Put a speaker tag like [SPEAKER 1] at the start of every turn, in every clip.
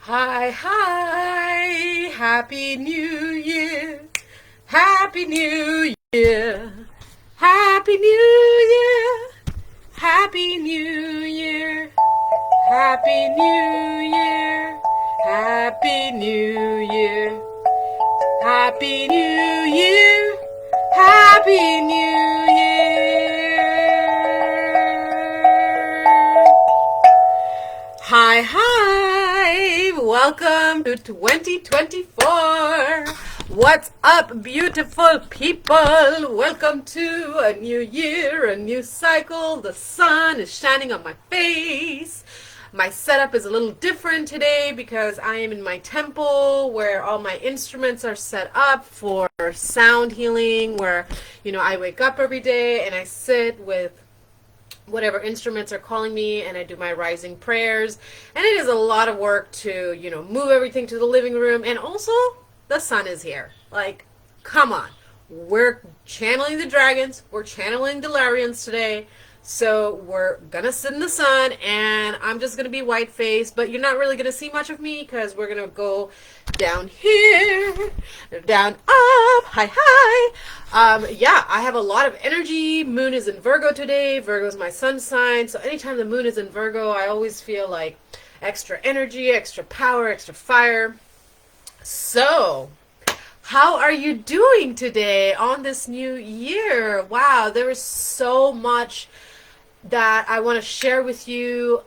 [SPEAKER 1] Hi, hi, Happy New Year, Happy New Year, Happy New Year, Happy New Year, Happy New Year, Happy New Year, Happy New Year, Happy New Year. Hi, hi! Welcome to 2024. What's up, beautiful people? Welcome to a new year, a new cycle. The sun is shining on my face. My setup is a little different today because I am in my temple where all my instruments are set up for sound healing, where, I wake up every day and I sit with whatever instruments are calling me and I do my rising prayers. And it is a lot of work to, move everything to the living room. And also, the sun is here. Like, come on. We're channeling the dragons. We're channeling the Lyrians today. So we're gonna sit in the sun and I'm just gonna be white faced, but you're not really gonna see much of me because we're gonna go down here, down up, hi hi. Yeah, I have a lot of energy. Moon is in Virgo today. Virgo is my sun sign. So anytime the moon is in Virgo, I always feel like extra energy, extra power, extra fire. So how are you doing today on this new year? Wow, there is so much that I want to share with you.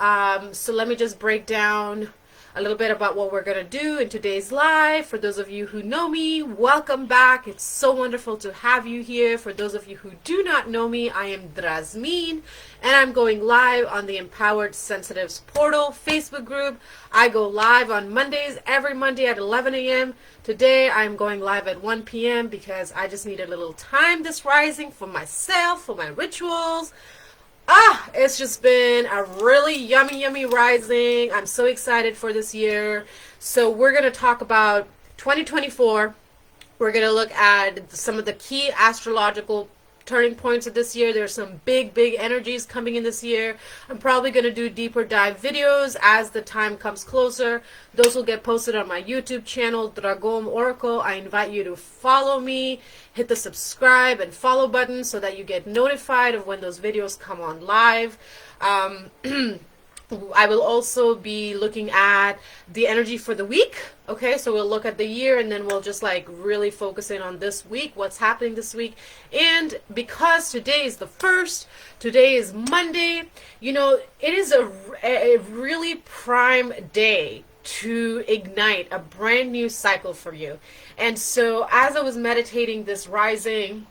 [SPEAKER 1] So let me just break down a little bit about what we're going to do in today's live. For those of you who know me, welcome back. It's so wonderful to have you here. For those of you who do not know me, I am Drasmin, and I'm going live on the Empowered Sensitives Portal Facebook group. I go live on Mondays, every Monday at 11 a.m. Today I'm going live at 1 p.m. because I just need a little time this rising for myself, for my rituals. It's just been a really yummy rising. I'm so excited for this year. So we're going to talk about 2024. We're going to look at some of the key astrological turning points of this year. There's some big energies coming in this year. I'm probably going to do deeper dive videos as the time comes closer. Those will get posted on my YouTube channel, Dragon Oracle. I invite you to follow me, hit the subscribe and follow button so that you get notified of when those videos come on live. I will also be looking at the energy for the week. Okay, so we'll look at the year and then we'll just like really focus in on this week, what's happening this week. And because today is the first, today is Monday, it is a really prime day to ignite a brand new cycle for you. And so as I was meditating this rising,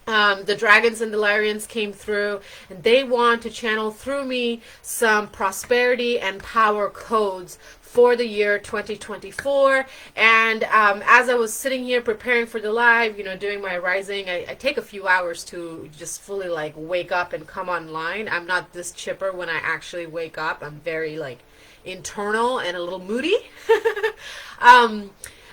[SPEAKER 1] the dragons and the Lyrians came through and they want to channel through me some prosperity and power codes for the year 2024. And as I was sitting here preparing for the live, doing my rising, I take a few hours to just fully like wake up and come online. I'm not this chipper when I actually wake up. I'm very like internal and a little moody.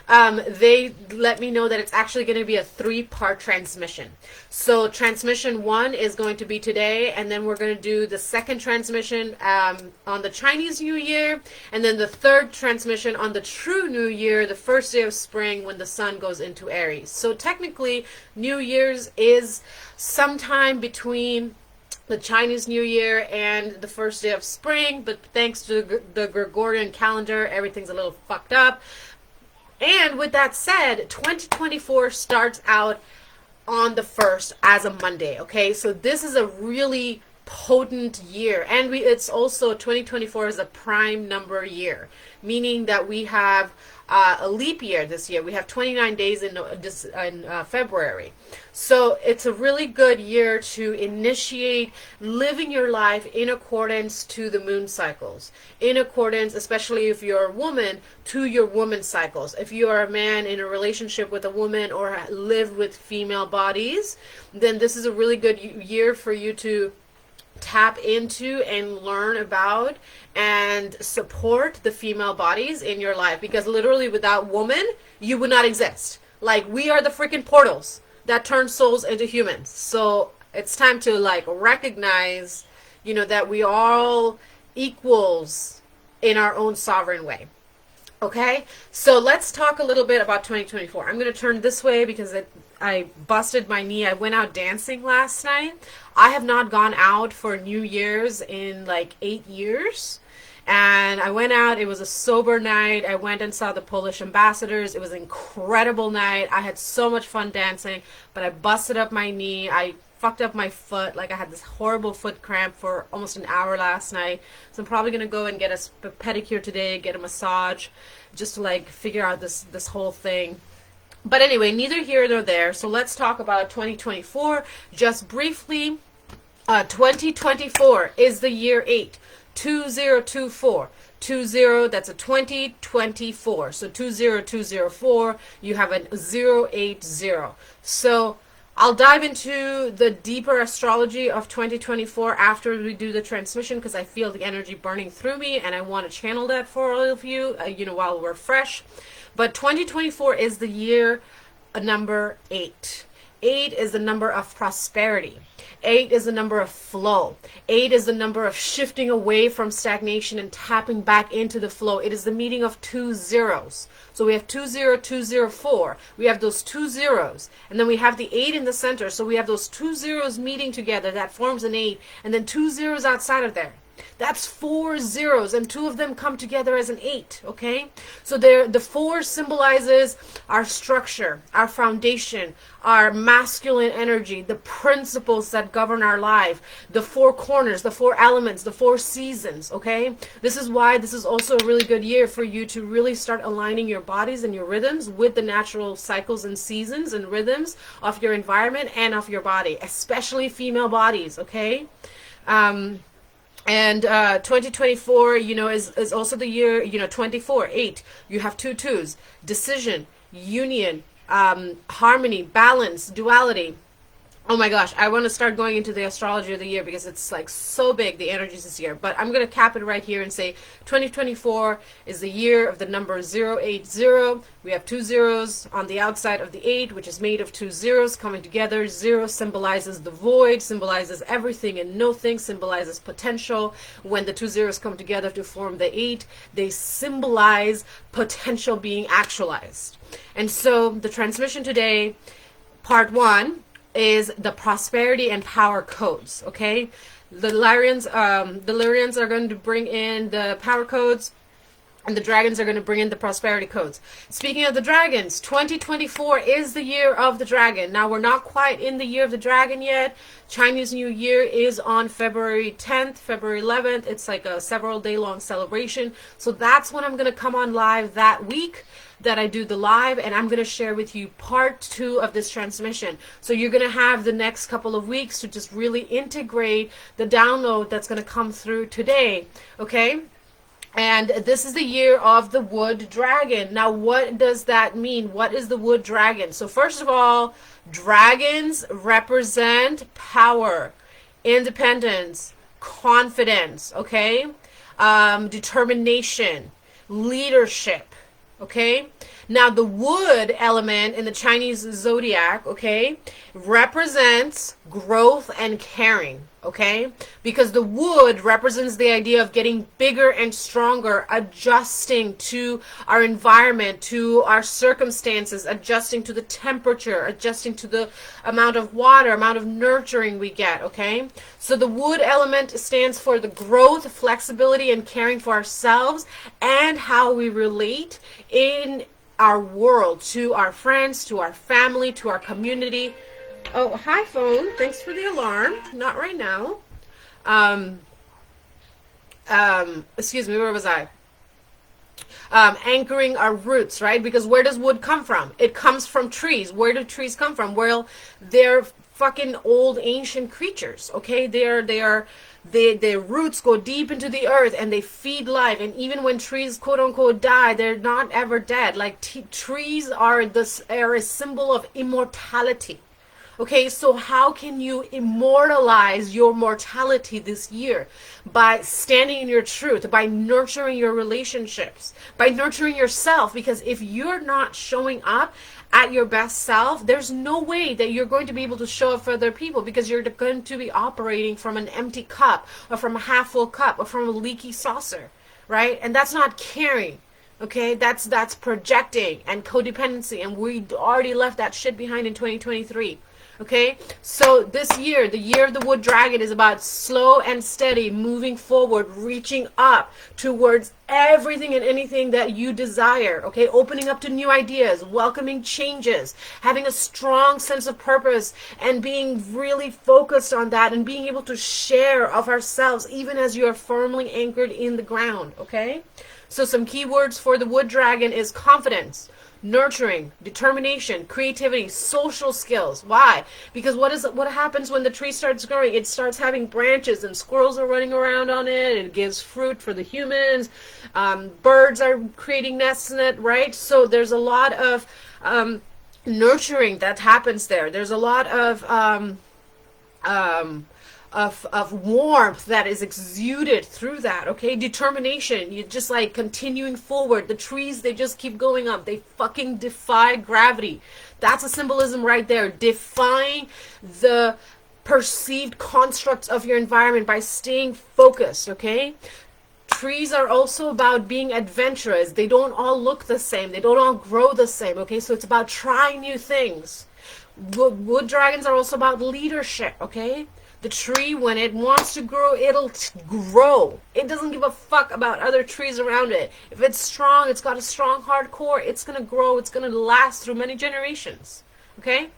[SPEAKER 1] They let me know that it's actually going to be a 3-part transmission. So transmission 1 is going to be today, and then we're going to do the second transmission on the Chinese New Year, and then the third transmission on the true New Year, the first day of spring when the sun goes into Aries. So technically, New Year's is sometime between the Chinese New Year and the first day of spring, but thanks to the Gregorian calendar, everything's a little fucked up. And with that said, 2024 starts out on the 1st as a Monday, okay? So this is a really potent year. And it's also 2024 is a prime number year, meaning that we have a leap year this year. We have 29 days in February. So it's a really good year to initiate living your life in accordance to the moon cycles. In accordance, especially if you're a woman, to your woman cycles. If you are a man in a relationship with a woman or live with female bodies, then this is a really good year for you to tap into and learn about and support the female bodies in your life, because literally without woman you would not exist. Like, we are the freaking portals that turn souls into humans. So it's time to like recognize, that we are all equals in our own sovereign way. Okay, so let's talk a little bit about 2024. I'm going to turn this way because I busted my knee. I went out dancing last night. I have not gone out for New Year's in like 8 years. And I went out. It was a sober night. I went and saw the Polish ambassadors. It was an incredible night. I had so much fun dancing, but I busted up my knee. I fucked up my foot. Like I had this horrible foot cramp for almost an hour last night. So I'm probably gonna go and get a pedicure today, get a massage, just to like figure out this whole thing. But anyway, neither here nor there. So let's talk about 2024 just briefly. 2024 is the year 8. 2024. 20, that's a 2024. So 20204, you have a 080. So I'll dive into the deeper astrology of 2024 after we do the transmission because I feel the energy burning through me and I want to channel that for all of you, while we're fresh. But 2024 is the year number 8. 8 is the number of prosperity. 8 is the number of flow. 8 is the number of shifting away from stagnation and tapping back into the flow. It is the meeting of 2 zeros. So we have 20204. We have those 2 zeros. And then we have the 8 in the center. So we have those 2 zeros meeting together. That forms an 8. And then 2 zeros outside of there. That's 4 zeros, and 2 of them come together as an 8, okay? So the 4 symbolizes our structure, our foundation, our masculine energy, the principles that govern our life, the 4 corners, the 4 elements, the 4 seasons, okay? This is why this is also a really good year for you to really start aligning your bodies and your rhythms with the natural cycles and seasons and rhythms of your environment and of your body, especially female bodies, okay? And 2024, is also the year, 24, 8. You have 2 twos, decision, union, harmony, balance, duality. Oh my gosh, I want to start going into the astrology of the year because it's like so big, the energies this year. But I'm going to cap it right here and say 2024 is the year of the number 080. We have 2 zeros on the outside of the 8, which is made of 2 zeros coming together. 0 symbolizes the void, symbolizes everything and nothing, symbolizes potential. When the 2 zeros come together to form the 8, they symbolize potential being actualized. And so the transmission today, part 1, is the prosperity and power codes, okay? The Lyrians are going to bring in the power codes, and the dragons are going to bring in the prosperity codes. Speaking of the dragons, 2024 is the year of the dragon. Now, we're not quite in the year of the dragon yet. Chinese New Year is on February 10th, February 11th. It's like a several day long celebration. So that's when I'm going to come on live that week that I do the live, and I'm going to share with you part 2 of this transmission. So you're going to have the next couple of weeks to just really integrate the download that's going to come through today, okay? And this is the year of the wood dragon. Now, what does that mean? What is the wood dragon? So first of all, dragons represent power, independence, confidence, okay? Determination, leadership, okay? Now, the wood element in the Chinese zodiac, okay, represents growth and caring, okay? Because the wood represents the idea of getting bigger and stronger, adjusting to our environment, to our circumstances, adjusting to the temperature, adjusting to the amount of water, amount of nurturing we get, okay? So the wood element stands for the growth, flexibility, and caring for ourselves and how we relate in our world, to our friends, to our family, to our community. Oh, hi phone. Thanks for the alarm. Not right now. Excuse me, where was I? Anchoring our roots, right? Because where does wood come from? It comes from trees. Where do trees come from? Well, they're fucking old ancient creatures, okay? Their roots go deep into the earth and they feed life. And even when trees, quote unquote, die, they're not ever dead. Like trees are a symbol of immortality. Okay, so how can you immortalize your mortality this year? By standing in your truth, by nurturing your relationships, by nurturing yourself. Because if you're not showing up at your best self, there's no way that you're going to be able to show up for other people, because you're going to be operating from an empty cup or from a half full cup or from a leaky saucer, right? And that's not caring. Okay, that's projecting and codependency, and we already left that shit behind in 2023. Okay, so this year, the year of the wood dragon, is about slow and steady moving forward, reaching up towards everything and anything that you desire. Okay, opening up to new ideas, welcoming changes, having a strong sense of purpose, and being really focused on that, and being able to share of ourselves even as you are firmly anchored in the ground. Okay, so some keywords for the wood dragon is confidence, nurturing, determination, creativity, social skills. Why? Because what happens when the tree starts growing? It starts having branches, and squirrels are running around on it. It gives fruit for the humans. Birds are creating nests in it, right? So there's a lot of nurturing that happens there. There's a lot of warmth that is exuded through that. Okay, determination. You just like continuing forward. The trees, they just keep going up. They fucking defy gravity. That's a symbolism right there. Defying the perceived constructs of your environment by staying focused. Okay, trees are also about being adventurous. They don't all look the same. They don't all grow the same. Okay, so it's about trying new things. Wood dragons are also about leadership. Okay, the tree, when it wants to grow, it'll grow. It doesn't give a fuck about other trees around it. If it's strong, it's got a strong hard core, it's going to grow, it's going to last through many generations. Okay?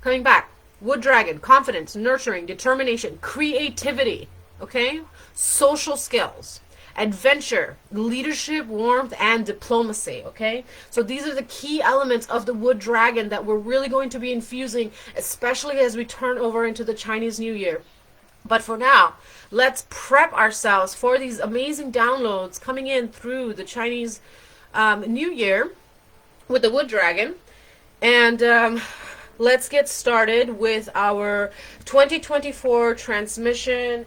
[SPEAKER 1] Coming back. Wood dragon, confidence, nurturing, determination, creativity. Okay? Social skills, adventure, leadership, warmth, and diplomacy. Okay, so these are the key elements of the wood dragon that we're really going to be infusing, especially as we turn over into the Chinese New Year. But for now, let's prep ourselves for these amazing downloads coming in through the Chinese New Year with the wood dragon. And let's get started with our 2024 transmission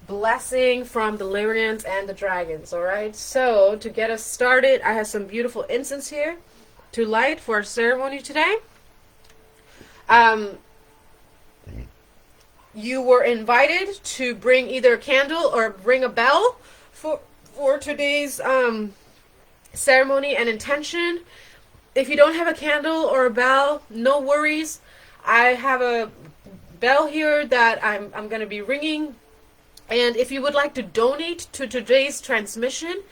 [SPEAKER 1] blessing from the Lyrians and the Dragons. All right, so to get us started, I have some beautiful incense here to light for our ceremony today. You were invited to bring either a candle or bring a bell for today's ceremony and intention. If you don't have a candle or a bell, no worries. I have a bell here that I'm going to be ringing. And if you would like to donate to today's transmission,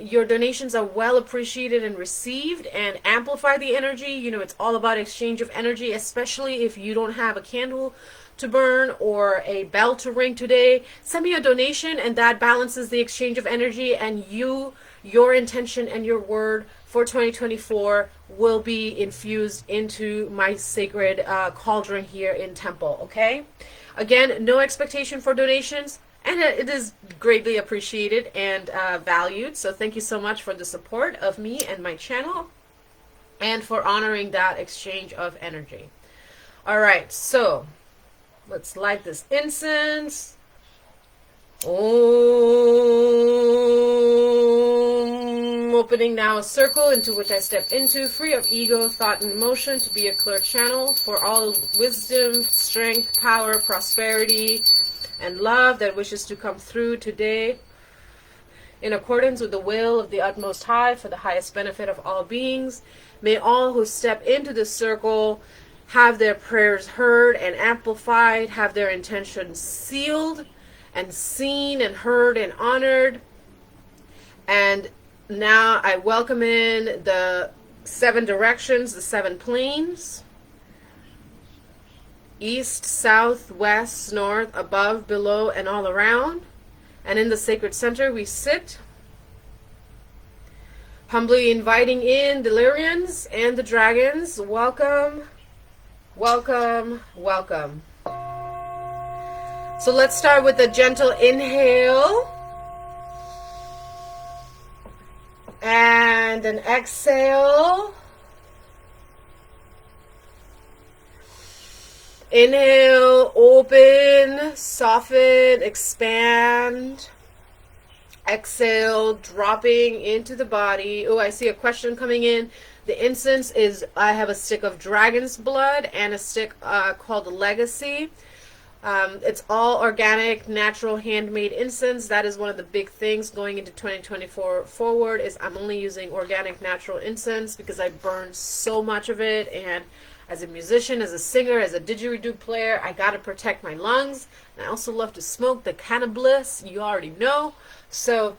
[SPEAKER 1] your donations are well appreciated and received and amplify the energy. You know, it's all about exchange of energy, especially if you don't have a candle to burn or a bell to ring today. Send me a donation, and that balances the exchange of energy, and your intention and your word for 2024 will be infused into my sacred cauldron here in temple. Okay? Again, no expectation for donations, and it is greatly appreciated and valued. So thank you so much for the support of me and my channel, and for honoring that exchange of energy. All right, so let's light this incense. Opening now a circle into which I step into, free of ego, thought, and emotion, to be a clear channel for all wisdom, strength, power, prosperity, and love that wishes to come through today in accordance with the will of the utmost high for the highest benefit of all beings. May all who step into this circle have their prayers heard and amplified, have their intentions sealed and seen and heard and honored. And now I welcome in the 7 directions, the 7 planes: east, south, west, north, above, below, and all around. And in the sacred center we sit, humbly inviting in the Lyrians and the Dragons. Welcome, welcome, welcome. So let's start with a gentle inhale and an exhale. Inhale, open, soften, expand. Exhale, dropping into the body. Oh, I see a question coming in. The incense is, I have a stick of dragon's blood and a stick called Legacy. It's all organic, natural, handmade incense. That is one of the big things going into 2024 forward, is I'm only using organic, natural incense because I burn so much of it. And as a musician, as a singer, as a didgeridoo player, I got to protect my lungs. And I also love to smoke the cannabis, you already know. So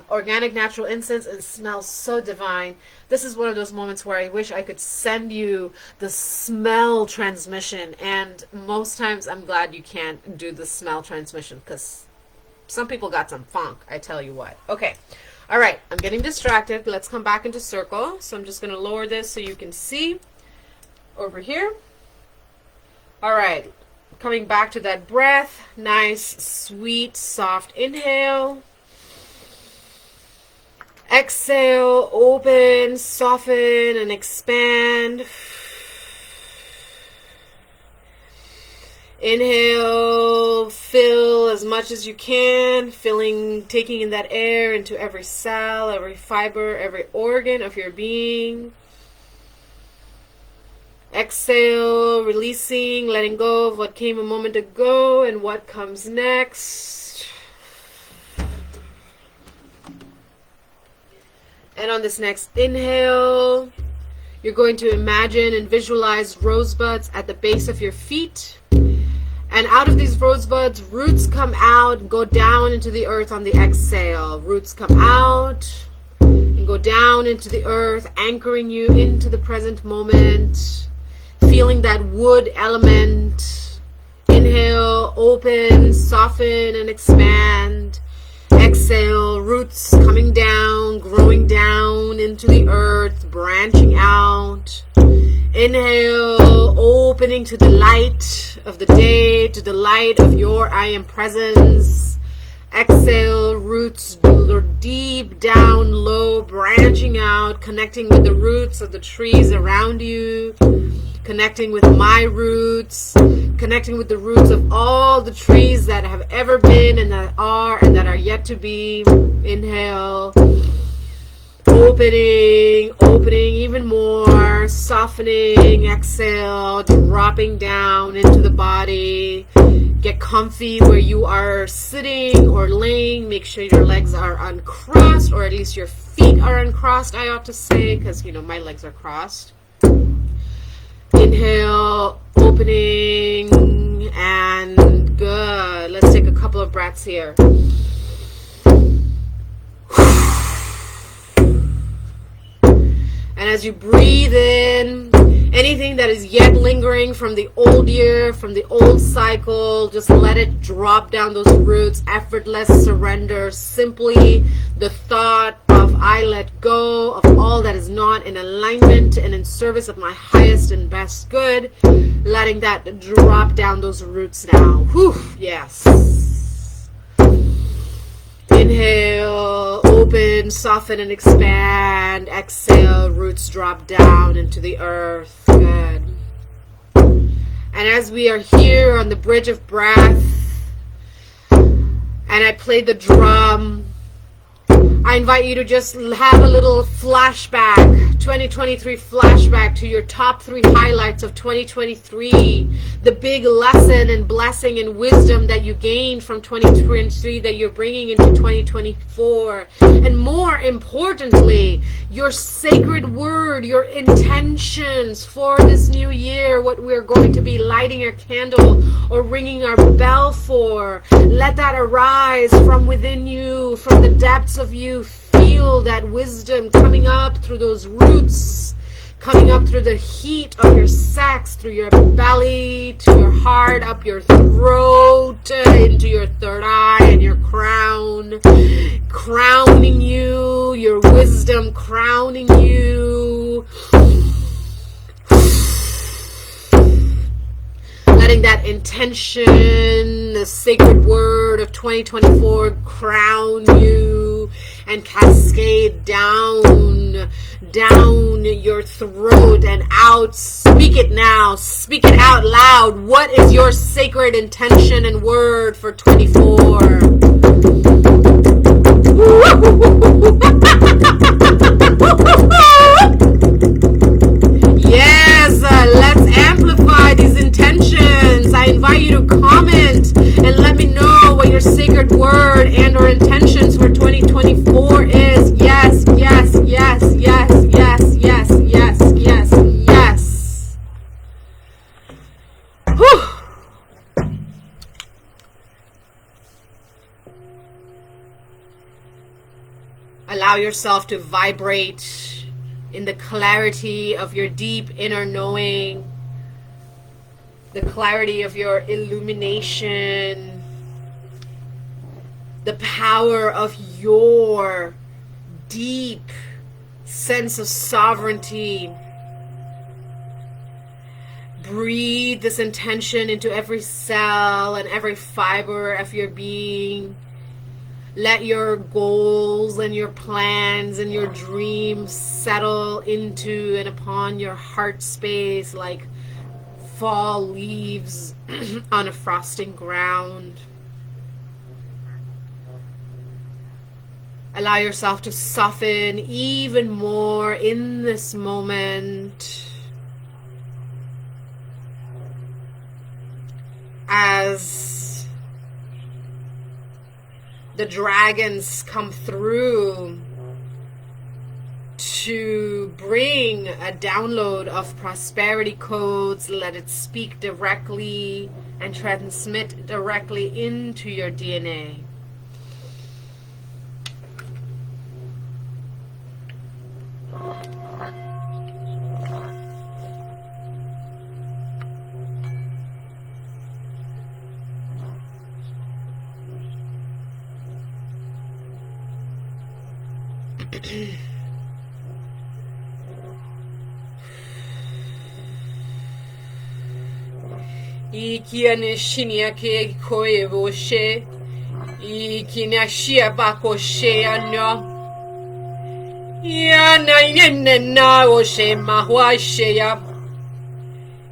[SPEAKER 1] organic, natural incense, and it smells so divine. This is one of those moments where I wish I could send you the smell transmission, and most times I'm glad you can't do the smell transmission, because some people got some funk, I tell you what. Okay, all right, I'm getting distracted. Let's come back into circle. So I'm just going to lower this so you can see over here. All right, coming back to that breath. Nice, sweet, soft inhale. Exhale, open, soften, and expand. Inhale, fill as much as you can, taking in that air into every cell, every fiber, every organ of your being. Exhale, releasing, letting go of what came a moment ago and what comes next. And on this next inhale, you're going to imagine and visualize rosebuds at the base of your feet. And out of these rosebuds, roots come out and go down into the earth on the exhale. Roots come out and go down into the earth, anchoring you into the present moment, feeling that wood element. Inhale, open, soften, and expand. Exhale, roots coming down, growing down into the earth, branching out. Inhale, opening to the light of the day, to the light of your I am presence. Exhale, roots deep down, low, branching out, connecting with the roots of the trees around you, connecting with my roots, connecting with the roots of all the trees that have ever been and that are yet to be. Inhale, opening even more, softening. Exhale, dropping down into the body. Get comfy where you are sitting or laying. Make sure your legs are uncrossed, or at least your feet are uncrossed, I ought to say, because my legs are crossed. Inhale, opening, and good. Let's take a couple of breaths here. And as you breathe in, anything that is yet lingering from the old year, from the old cycle, just let it drop down those roots. Effortless surrender. Simply the thought of I let go of all that is not in alignment and in service of my highest and best good. Letting that drop down those roots now. Whew, yes. Inhale, open, soften, and expand. Exhale, roots drop down into the earth. Good. And as we are here on the bridge of breath, and I play the drum, I invite you to just have a little flashback, 2023 flashback to your top 3 highlights of 2023, the big lesson and blessing and wisdom that you gained from 2023 that you're bringing into 2024. And more importantly, your sacred word, your intentions for this new year, what we're going to be lighting our candle or ringing our bell for. Let that arise from within you, from the depths of you. Feel that wisdom coming up through those roots, coming up through the heat of your sex, through your belly, to your heart, up your throat, into your third eye and your crown, crowning you, your wisdom crowning you. Letting that intention, the sacred word of 2024 crown you and cascade down your throat and out. Speak it now. Speak it out loud. What is your sacred intention and word for 24? Yes, let's amplify these intentions. I invite you to Allow yourself to vibrate in the clarity of your deep inner knowing, the clarity of your illumination, the power of your deep sense of sovereignty. Breathe this intention into every cell and every fiber of your being. Let your goals and your plans and your dreams settle into and upon your heart space like fall leaves on a frosting ground. Allow yourself to soften even more in this moment as the dragons come through to bring a download of prosperity codes. Let it speak directly and transmit directly into your DNA. Ikiane shinia ke koe voshe, ikina shia bako she ano, yana yenna oshe mahwa sheya,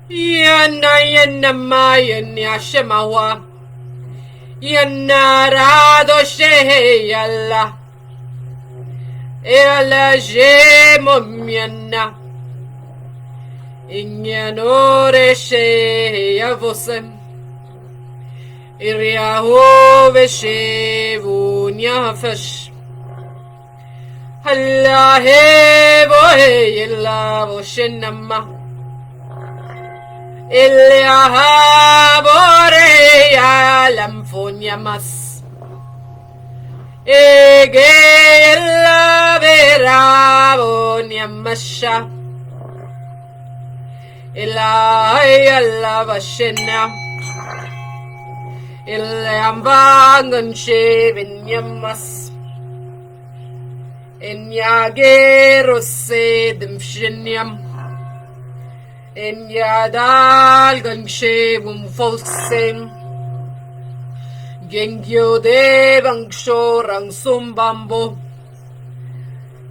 [SPEAKER 1] yana yenna mayanya shemahwa, yana rado she yalla, ela je momiana. Ignanore she avosem Iriahove she vunyafash Allah hevo illa voshenama Illa bore alam funyamas Ege illa vera vonyamasha Illa vashena Illa ambangan shevin yamas Inyagero sedem shinyam Inyadalgan shevum folsem Gengyo devang shorang sumbambo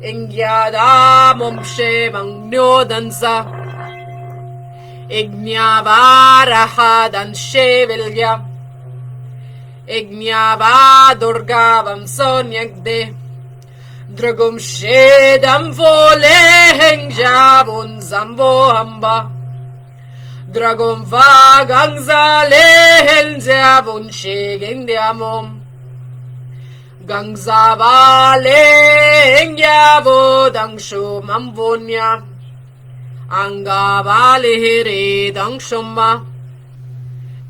[SPEAKER 1] Inyadamom shevang nyodanza Ignyavarahadan shevilya Ignavadurgavam sonyagde Dragum shedam voleheng javun zambo hamba Dragum vagang zalehen zavun shegeng diamom Gangzavaleng yavodang shumam vunya Angavale dang shoma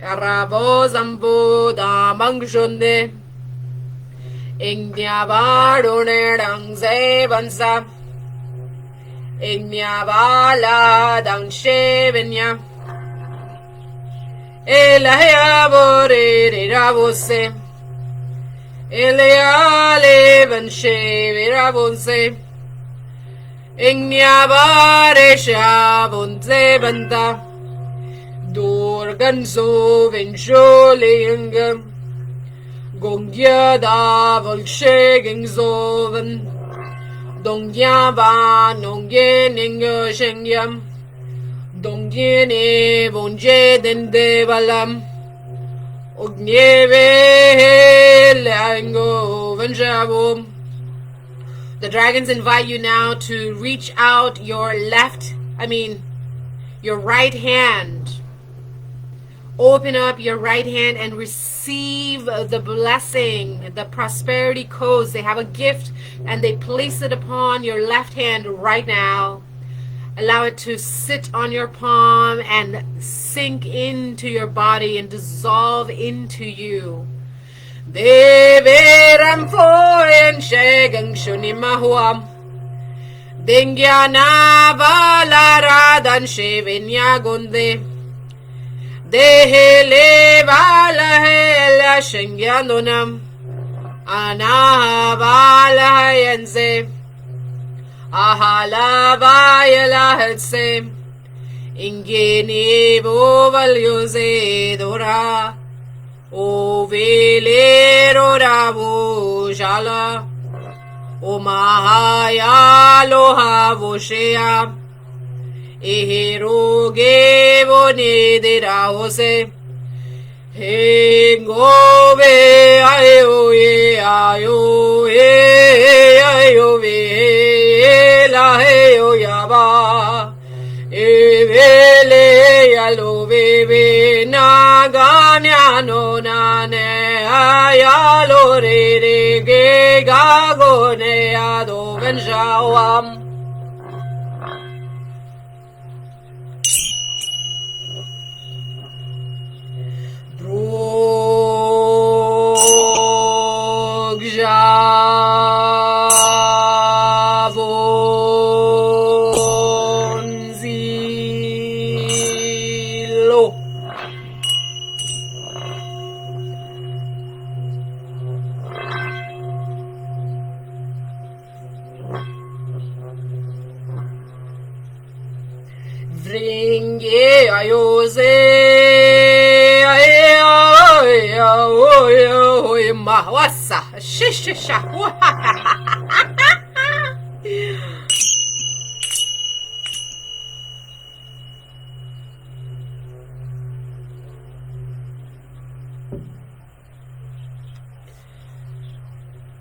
[SPEAKER 1] Arabo zambo da mangshunde Ignyavadone dang zevansa Ignavala dang shevenya Elaya bore ravose Elaya leven sheviravose Ignavare shavunze banda Durganzo vinjolingam Gongya da volsheging zoven Dongya ba nongye ninga shengyam Dongye ne vonje dende valam Ogneve lango venjavom. The dragons invite you now to reach out your your right hand. Open up your right hand and receive the blessing, the prosperity codes. They have a gift and they place it upon your left hand right now. Allow it to sit on your palm and sink into your body and dissolve into you. Deveram foen shegang shunimahuam. Dengyana valaradan shevinyagunde. Dehele valahela shengyandonam. Anahavalahayense. Ahalavayalahetse. Ingeni vovalyose dora. O velero ravo jala. O mahaya loha voshea. Eheroge vonedera hose. Hengove ayo ye ayo ye ayo ve la heyo yaba. Evele yalo bebe naganya no nane ayalo re re ge gagone ado venjawam. Vringe ayose mahwasa shishisha.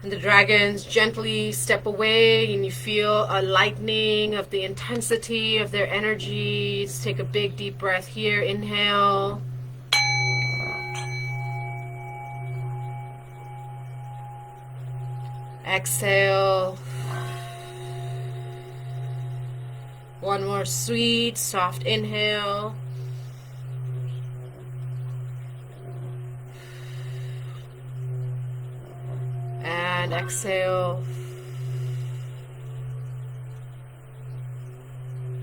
[SPEAKER 1] And the dragons gently step away, and you feel a lightening of the intensity of their energies. Take a big deep breath here. Inhale. Exhale. One more sweet, soft inhale. And exhale.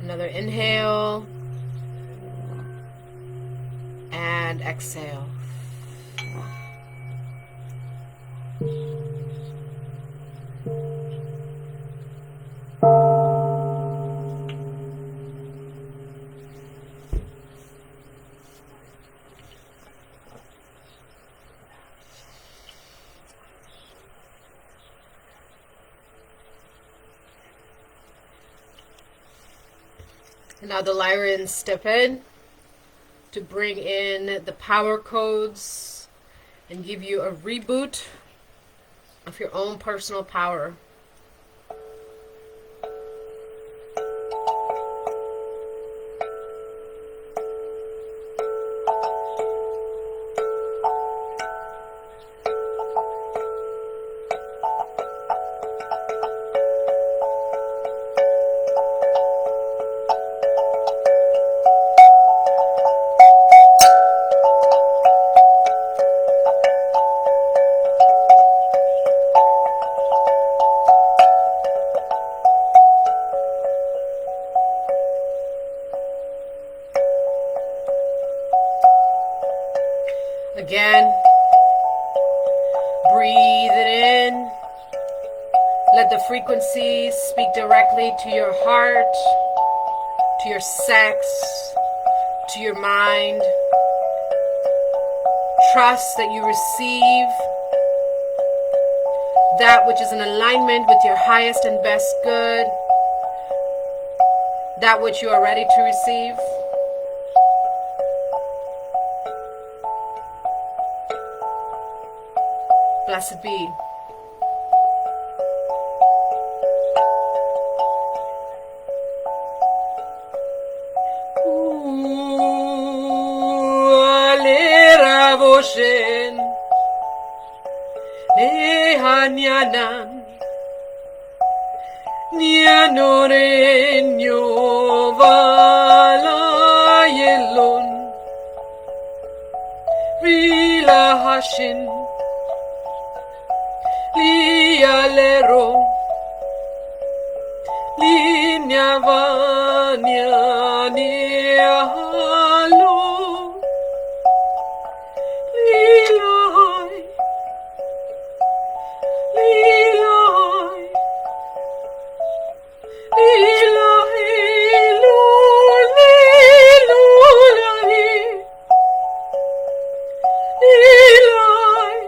[SPEAKER 1] Another inhale. And exhale. And now the Lyrians step in to bring in the power codes and give you a reboot of your own personal power. Again, breathe it in. Let the frequencies speak directly to your heart, to your sex, to your mind. Trust that you receive that which is in alignment with your highest and best good, that which you are ready to receive. Blessed be. Alera voshen nehanyanan nianorenyo vala yelon rila hashin galero. Linya vanya nia halo. Lilai, lilai, lilai, lulilulai, lilai, lilai,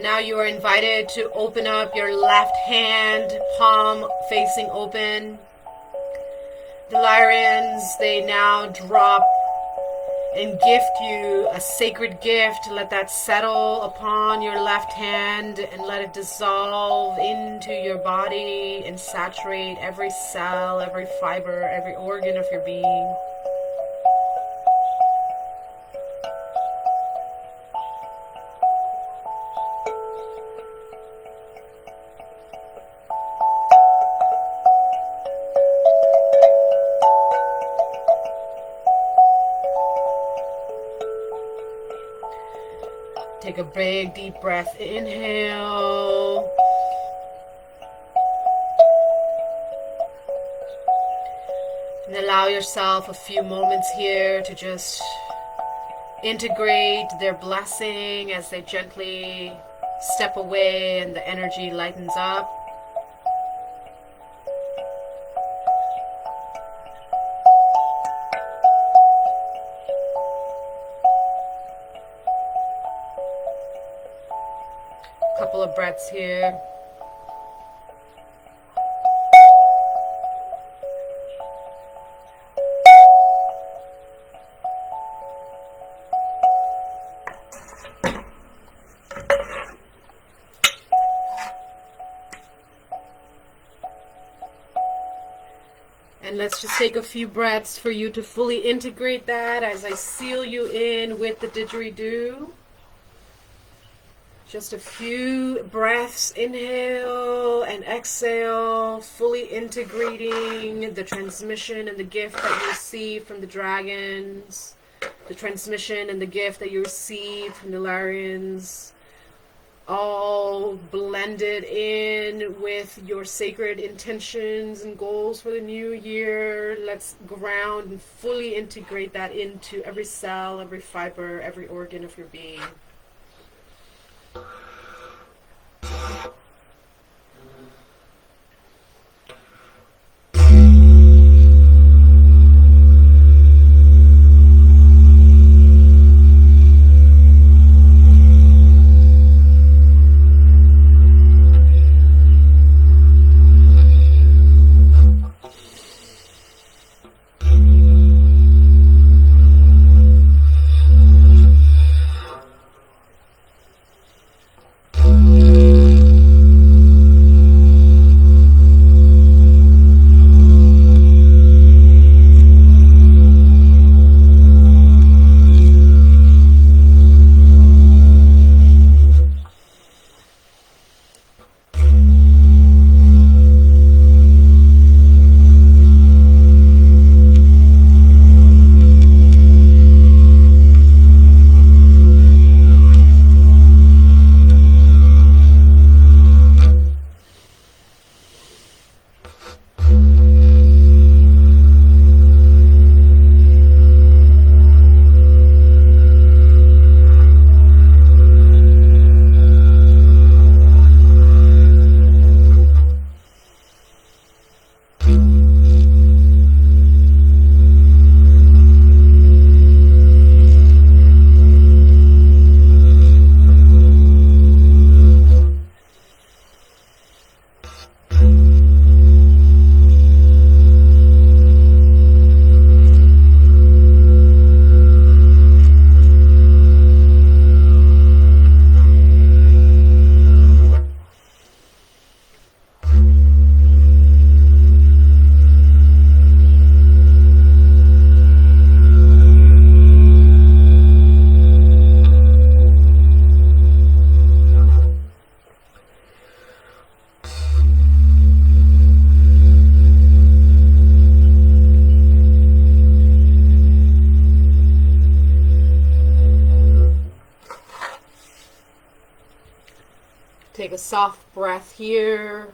[SPEAKER 1] Now you are invited to open up your left hand, palm facing open. The Lyrians, they now drop and gift you a sacred gift. Let that settle upon your left hand and let it dissolve into your body and saturate every cell, every fiber, every organ of your being. Take a big deep breath, inhale. And allow yourself a few moments here to just integrate their blessing as they gently step away and the energy lightens up. Couple of breaths here. And let's just take a few breaths for you to fully integrate that as I seal you in with the didgeridoo. Just a few breaths, inhale and exhale, fully integrating the transmission and the gift that you receive from the dragons, the transmission and the gift that you receive from the Lyrians, all blended in with your sacred intentions and goals for the new year. Let's ground and fully integrate that into every cell, every fiber, every organ of your being. Take a soft breath here.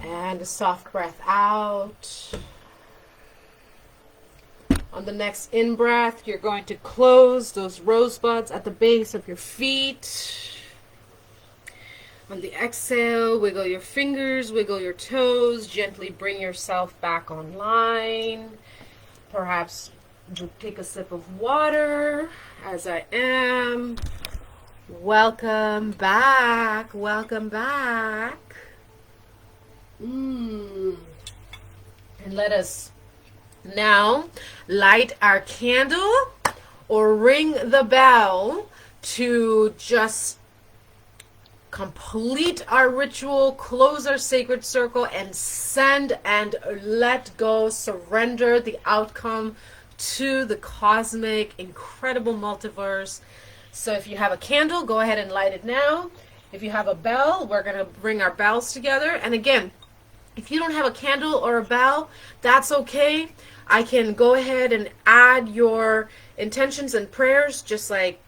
[SPEAKER 1] And a soft breath out. On the next in-breath, you're going to close those rosebuds at the base of your feet. On the exhale, wiggle your fingers, wiggle your toes, gently bring yourself back online. Perhaps take a sip of water, as I am. Welcome back. Welcome back. And let us now light our candle or ring the bell to just complete our ritual, close our sacred circle, and send and let go, surrender the outcome to the cosmic, incredible multiverse. So if you have a candle, go ahead and light it now. If you have a bell, we're going to bring our bells together. And again, if you don't have a candle or a bell, that's okay. I can go ahead and add your intentions and prayers just like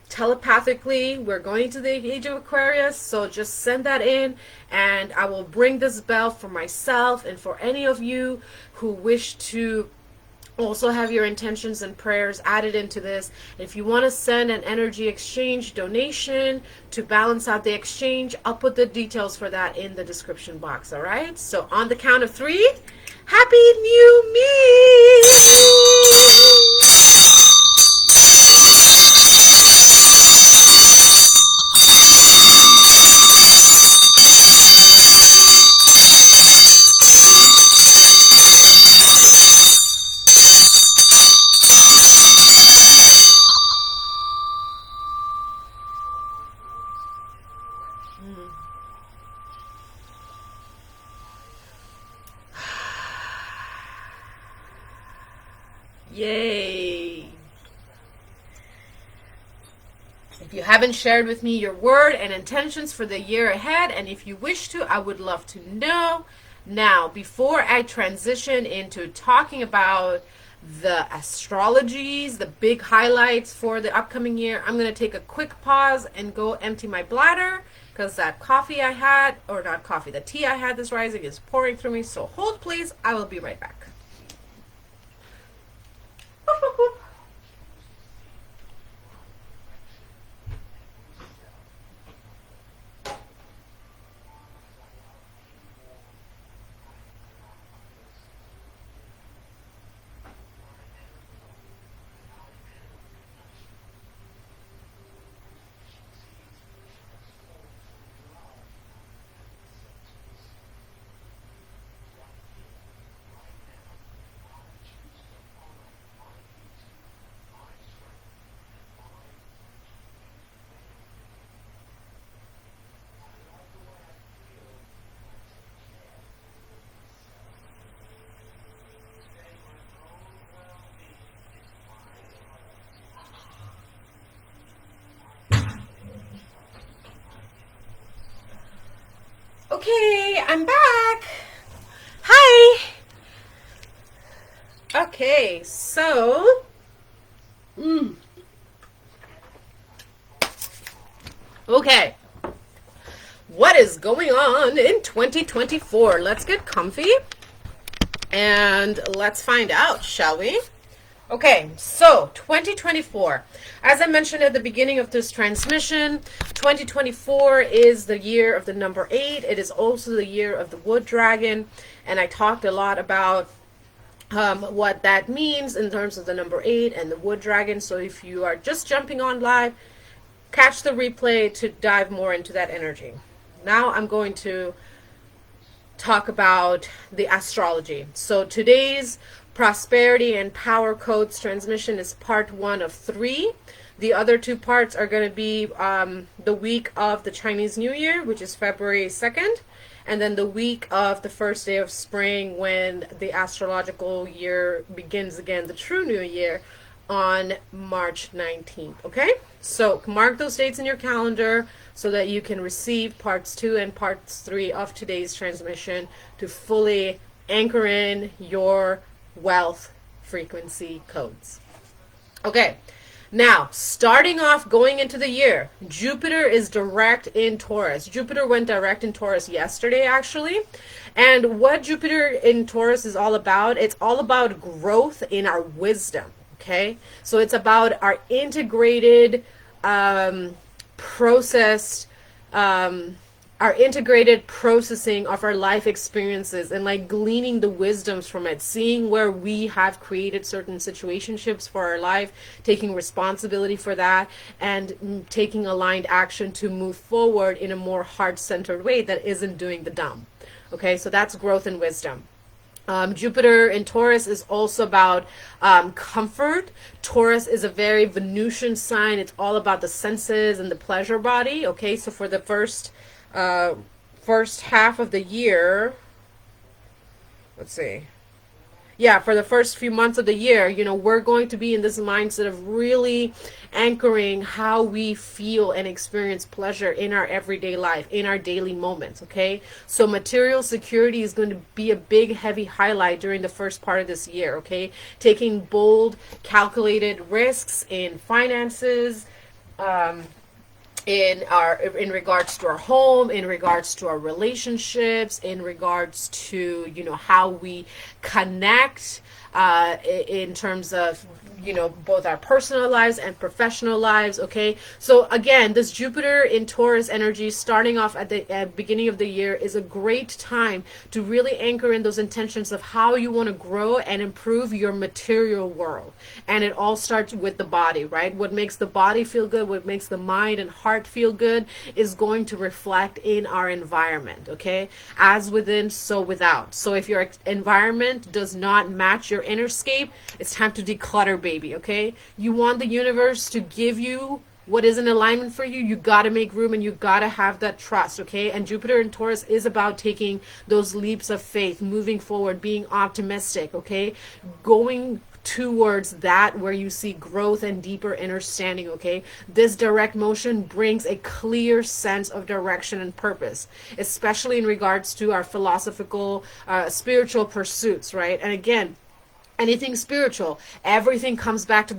[SPEAKER 1] telepathically. We're going to the age of Aquarius, so just send that in and I will bring this bell for myself and for any of you who wish to also have your intentions and prayers added into this. If you want to send an energy exchange donation to balance out the exchange, I'll put the details for that in the description box. All right, so on the count of 3, Happy New Me. Yay. If you haven't shared with me your word and intentions for the year ahead, and if you wish to, I would love to know. Now, before I transition into talking about the astrologies, the big highlights for the upcoming year, I'm going to take a quick pause and go empty my bladder because that coffee I had, or not coffee, the tea I had this rising is pouring through me. So hold please, I will be right back. Okay, I'm back. Hi. Okay, so okay. What is going on in 2024? Let's get comfy and let's find out, shall we? Okay, so 2024. As I mentioned at the beginning of this transmission, 2024 is the year of the number 8. It is also the year of the wood dragon, and I talked a lot about what that means in terms of the number 8 and the wood dragon. So if you are just jumping on live, catch the replay to dive more into that energy. Now I'm going to talk about the astrology. So today's prosperity and power codes transmission is part 1 of 3. The other 2 parts are going to be the week of the Chinese New Year, which is February 2nd, and then the week of the first day of spring when the astrological year begins again, the true new year, on March 19th. Okay, so mark those dates in your calendar so that you can receive parts 2 and parts 3 of today's transmission to fully anchor in your wealth frequency codes. Okay, now starting off going into the year, Jupiter is direct in Taurus. Jupiter went direct in Taurus yesterday actually, and what Jupiter in Taurus is all about, it's all about growth in our wisdom. Okay, so it's about our integrated processed our integrated processing of our life experiences and like gleaning the wisdoms from it, seeing where we have created certain situationships for our life, taking responsibility for that, and taking aligned action to move forward in a more heart-centered way that isn't doing the dumb. Okay, so that's growth and wisdom. Jupiter in Taurus is also about comfort. Taurus is a very Venusian sign. It's all about the senses and the pleasure body. Okay, so for the first half of the year, let's see. Yeah, for the first few months of the year, you know, we're going to be in this mindset of really anchoring how we feel and experience pleasure in our everyday life, in our daily moments, okay? So material security is going to be a big, heavy highlight during the first part of this year, okay? Taking bold, calculated risks in finances, in regards to our home, in regards to our relationships, in regards to, you know, how we connect in terms of, you know, both our personal lives and professional lives. Okay, so again, this Jupiter in Taurus energy starting off at the beginning of the year is a great time to really anchor in those intentions of how you want to grow and improve your material world. And it all starts with the body, right? What makes the body feel good, what makes the mind and heart feel good is going to reflect in our environment. Okay, as within, so without. So if your environment does not match your innerscape, it's time to declutter, baby. Okay, you want the universe to give you what is in alignment for you. You got to make room and you got to have that trust. Okay, and Jupiter in Taurus is about taking those leaps of faith, moving forward, being optimistic. Okay, going towards that where you see growth and deeper understanding. Okay, this direct motion brings a clear sense of direction and purpose, especially in regards to our philosophical spiritual pursuits, right? And again, anything spiritual, everything comes back to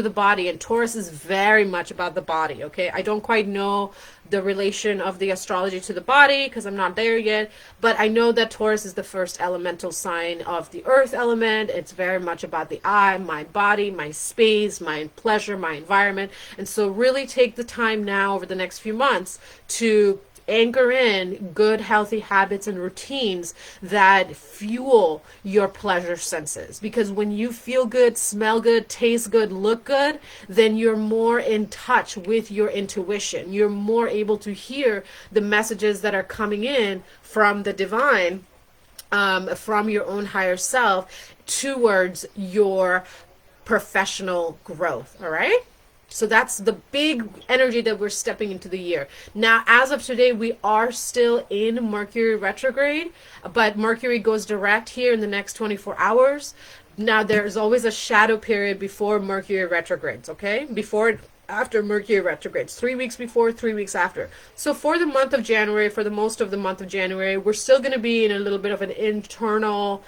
[SPEAKER 1] the body, and Taurus is very much about the body. Okay, I don't quite know the relation of the astrology to the body because I'm not there yet, but I know that Taurus is the first elemental sign of the earth element. It's very much about the I, my body, my space, my pleasure, my environment. And so really take the time now over the next few months to anchor in good, healthy habits and routines that fuel your pleasure senses. Because when you feel good, smell good, taste good, look good, then you're more in touch with your intuition. You're more able to hear the messages that are coming in from the divine, from your own higher self towards your professional growth. All right? So that's the big energy that we're stepping into the year. Now, as of today, we are still in Mercury retrograde, but Mercury goes direct here in the next 24 hours. Now, there's always a shadow period before Mercury retrogrades, okay? After Mercury retrogrades, 3 weeks before, 3 weeks after. So for the month of January, for the most of the month of January, we're still going to be in a little bit of an internal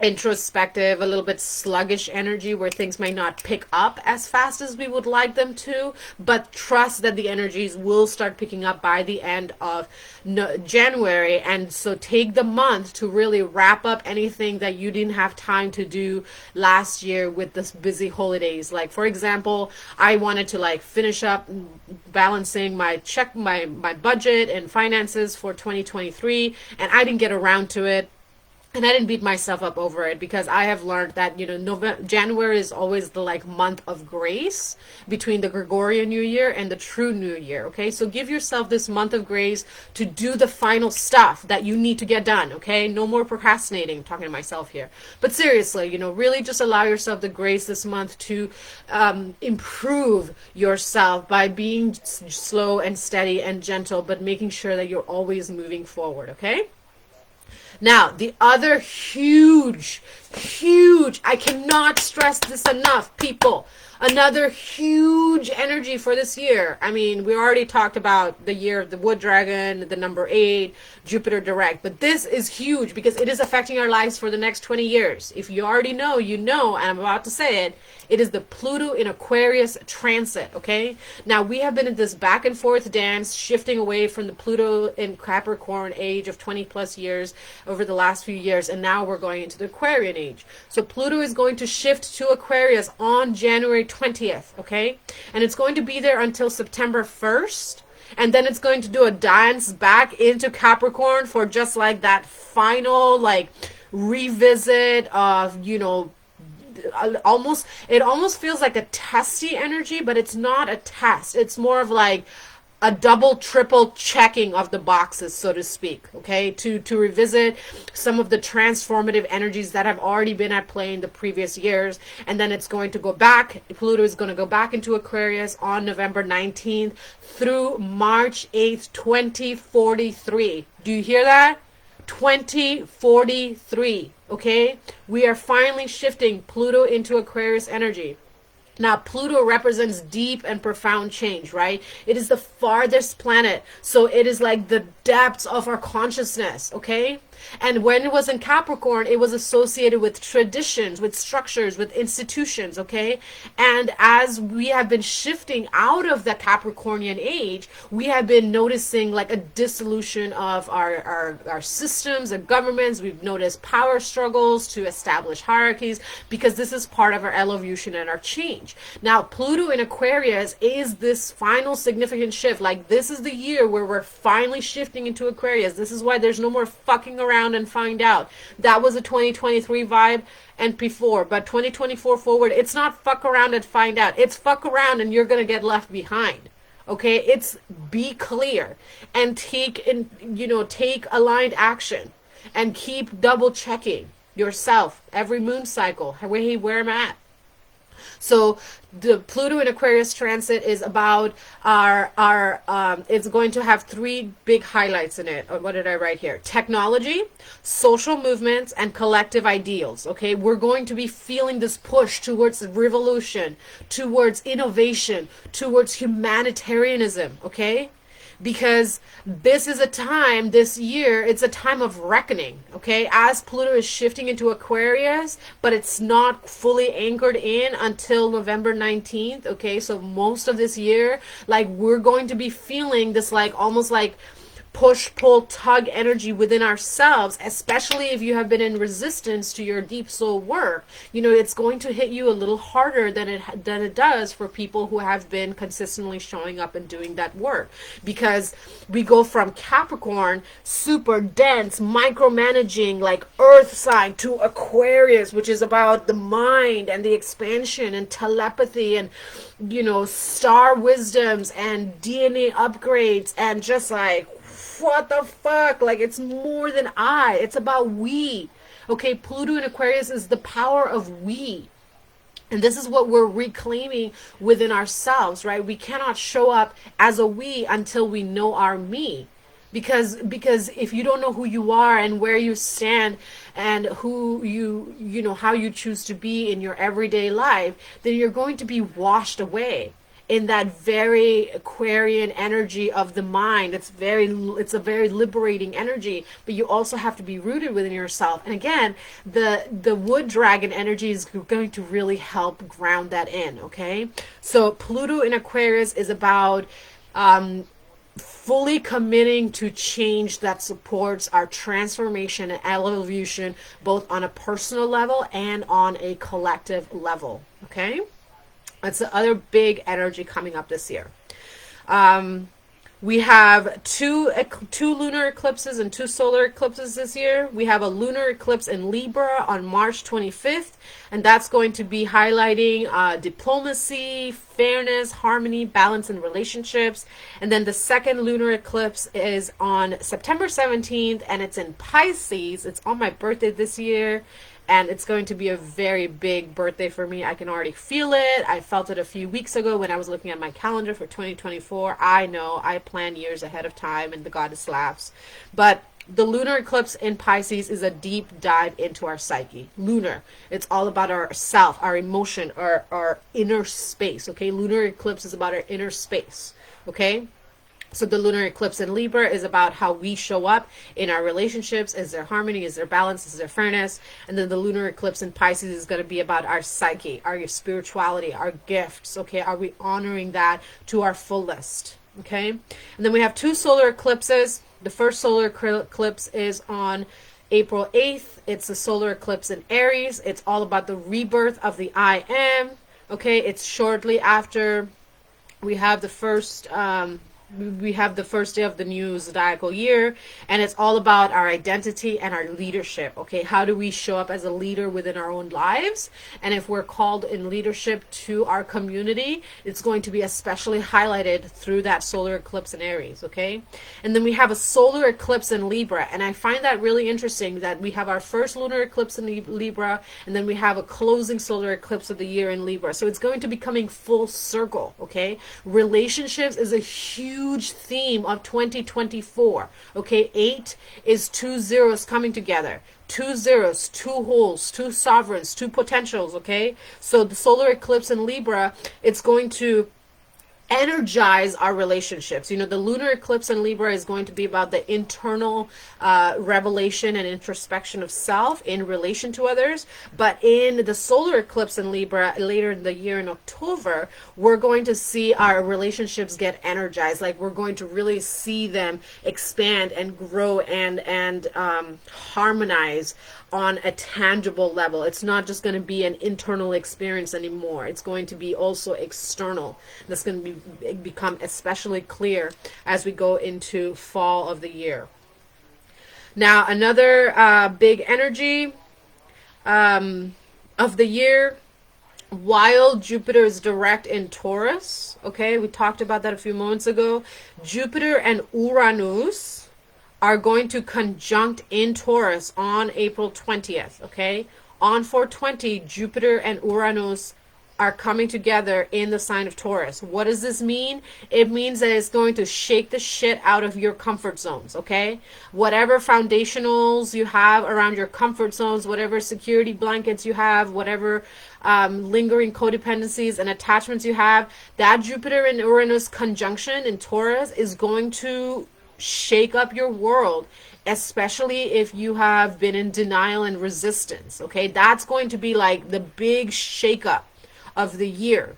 [SPEAKER 1] introspective, a little bit sluggish energy where things might not pick up as fast as we would like them to, but trust that the energies will start picking up by the end of January. And so take the month to really wrap up anything that you didn't have time to do last year with this busy holidays. Like, for example, I wanted to like finish up balancing my budget and finances for 2023, and I didn't get around to it. And I didn't beat myself up over it because I have learned that, you know, January is always the like month of grace between the Gregorian New Year and the true New Year. Okay, so give yourself this month of grace to do the final stuff that you need to get done. Okay, no more procrastinating. I'm talking to myself here, but seriously, you know, really just allow yourself the grace this month to improve yourself by being slow and steady and gentle, but making sure that you're always moving forward. Okay. Now, the other huge, I cannot stress this enough, people. Another huge energy for this year. I mean, we already talked about the year of the wood dragon, the number 8, Jupiter direct. But this is huge because it is affecting our lives for the next 20 years. If you already know, you know, and I'm about to say it. It is the Pluto in Aquarius transit, okay? Now, we have been in this back and forth dance, shifting away from the Pluto in Capricorn age of 20 plus years over the last few years, and now we're going into the Aquarian age. So Pluto is going to shift to Aquarius on January 20th, okay? And it's going to be there until September 1st. And then it's going to do a dance back into Capricorn for just like that final like revisit of, you know, almost, it almost feels like a testy energy, but it's not a test. It's more of like a double triple checking of the boxes, so to speak, okay, to revisit some of the transformative energies that have already been at play in the previous years. And then it's going to go back, Pluto is going to go back into Aquarius on November 19th through March 8th 2043. Do you hear that? 2043. Okay, we are finally shifting Pluto into Aquarius energy. Now, Pluto represents deep and profound change, right? It is the farthest planet. So it is like the depths of our consciousness, okay? And when it was in Capricorn, it was associated with traditions, with structures, with institutions, okay? And as we have been shifting out of the Capricornian age, we have been noticing like a dissolution of our systems and governments. We've noticed power struggles to establish hierarchies because this is part of our evolution and our change. Now, Pluto in Aquarius is this final significant shift. Like, this is the year where we're finally shifting into Aquarius. This is why there's no more fucking around and find out. That was a 2023 vibe and before, but 2024 forward, it's not fuck around and find out. It's fuck around and you're gonna get left behind. Okay, it's be clear and take aligned action and keep double checking yourself every moon cycle. Hey, where am I at? So the Pluto in Aquarius transit is about it's going to have three big highlights in it. What did I write here? Technology, social movements, and collective ideals. Okay, we're going to be feeling this push towards revolution, towards innovation, towards humanitarianism. Okay, because this is a time, this year, it's a time of reckoning, okay? As Pluto is shifting into Aquarius, but it's not fully anchored in until November 19th, okay? So most of this year, like, we're going to be feeling this, like, almost like push, pull, tug energy within ourselves, especially if you have been in resistance to your deep soul work. You know, it's going to hit you a little harder than it does for people who have been consistently showing up and doing that work, because we go from Capricorn, super dense, micromanaging, like earth sign, to Aquarius, which is about the mind and the expansion and telepathy and, you know, star wisdoms and DNA upgrades and just like, what the fuck? Like, it's more than I. It's about we. Okay, Pluto in Aquarius is the power of we. And this is what we're reclaiming within ourselves, right? We cannot show up as a we until we know our me. Because if you don't know who you are and where you stand and who you know, how you choose to be in your everyday life, then you're going to be washed away in that very Aquarian energy of the mind. It's a very liberating energy, but you also have to be rooted within yourself. And again, the wood dragon energy is going to really help ground that in, okay? So Pluto in Aquarius is about fully committing to change that supports our transformation and evolution, both on a personal level and on a collective level, okay? That's the other big energy coming up this year. We have two lunar eclipses and two solar eclipses this year. We have a lunar eclipse in Libra on March 25th, and that's going to be highlighting diplomacy, fairness, harmony, balance in relationships. And then the second lunar eclipse is on September 17th, and it's in Pisces. It's on my birthday this year. And it's going to be a very big birthday for me. I can already feel it. I felt it a few weeks ago when I was looking at my calendar for 2024. I know I plan years ahead of time, and the goddess laughs. But the lunar eclipse in Pisces is a deep dive into our psyche. Lunar. It's all about our self, our emotion, our inner space. Okay? Lunar eclipse is about our inner space. Okay? So the lunar eclipse in Libra is about how we show up in our relationships. Is there harmony? Is there balance? Is there fairness? And then the lunar eclipse in Pisces is going to be about our psyche, our spirituality, our gifts. Okay, are we honoring that to our fullest? Okay, and then we have two solar eclipses. The first solar eclipse is on April 8th. It's a solar eclipse in Aries. It's all about the rebirth of the I am. Okay, it's shortly after we have the first we have the first day of the new zodiacal year, and it's all about our identity and our leadership. Okay, how do we show up as a leader within our own lives? And if we're called in leadership to our community, it's going to be especially highlighted through that solar eclipse in Aries. Okay, and then we have a solar eclipse in Libra, and I find that really interesting that we have our first lunar eclipse in Libra, and then we have a closing solar eclipse of the year in Libra. So it's going to be coming full circle. Okay, relationships is a huge theme of 2024. Okay, 8 is 2 zeros coming together. 2 zeros, 2 wholes, 2 sovereigns, 2 potentials. Okay, so the solar eclipse in Libra, it's going to energize our relationships. You know, the lunar eclipse in Libra is going to be about the internal revelation and introspection of self in relation to others. But in the solar eclipse in Libra later in the year in October, we're going to see our relationships get energized. Like, we're going to really see them expand and grow and harmonize on a tangible level. It's not just going to be an internal experience anymore. It's going to be also external. That's going to become especially clear as we go into fall of the year. Now, another big energy of the year, while Jupiter is direct in Taurus. Okay, we talked about that a few moments ago. Jupiter and Uranus are going to conjunct in Taurus on April 20th, okay? On 420, Jupiter and Uranus are coming together in the sign of Taurus. What does this mean? It means that it's going to shake the shit out of your comfort zones, okay? Whatever foundationals you have around your comfort zones, whatever security blankets you have, whatever lingering codependencies and attachments you have, that Jupiter and Uranus conjunction in Taurus is going to shake up your world, especially if you have been in denial and resistance. Okay, that's going to be like the big shakeup of the year.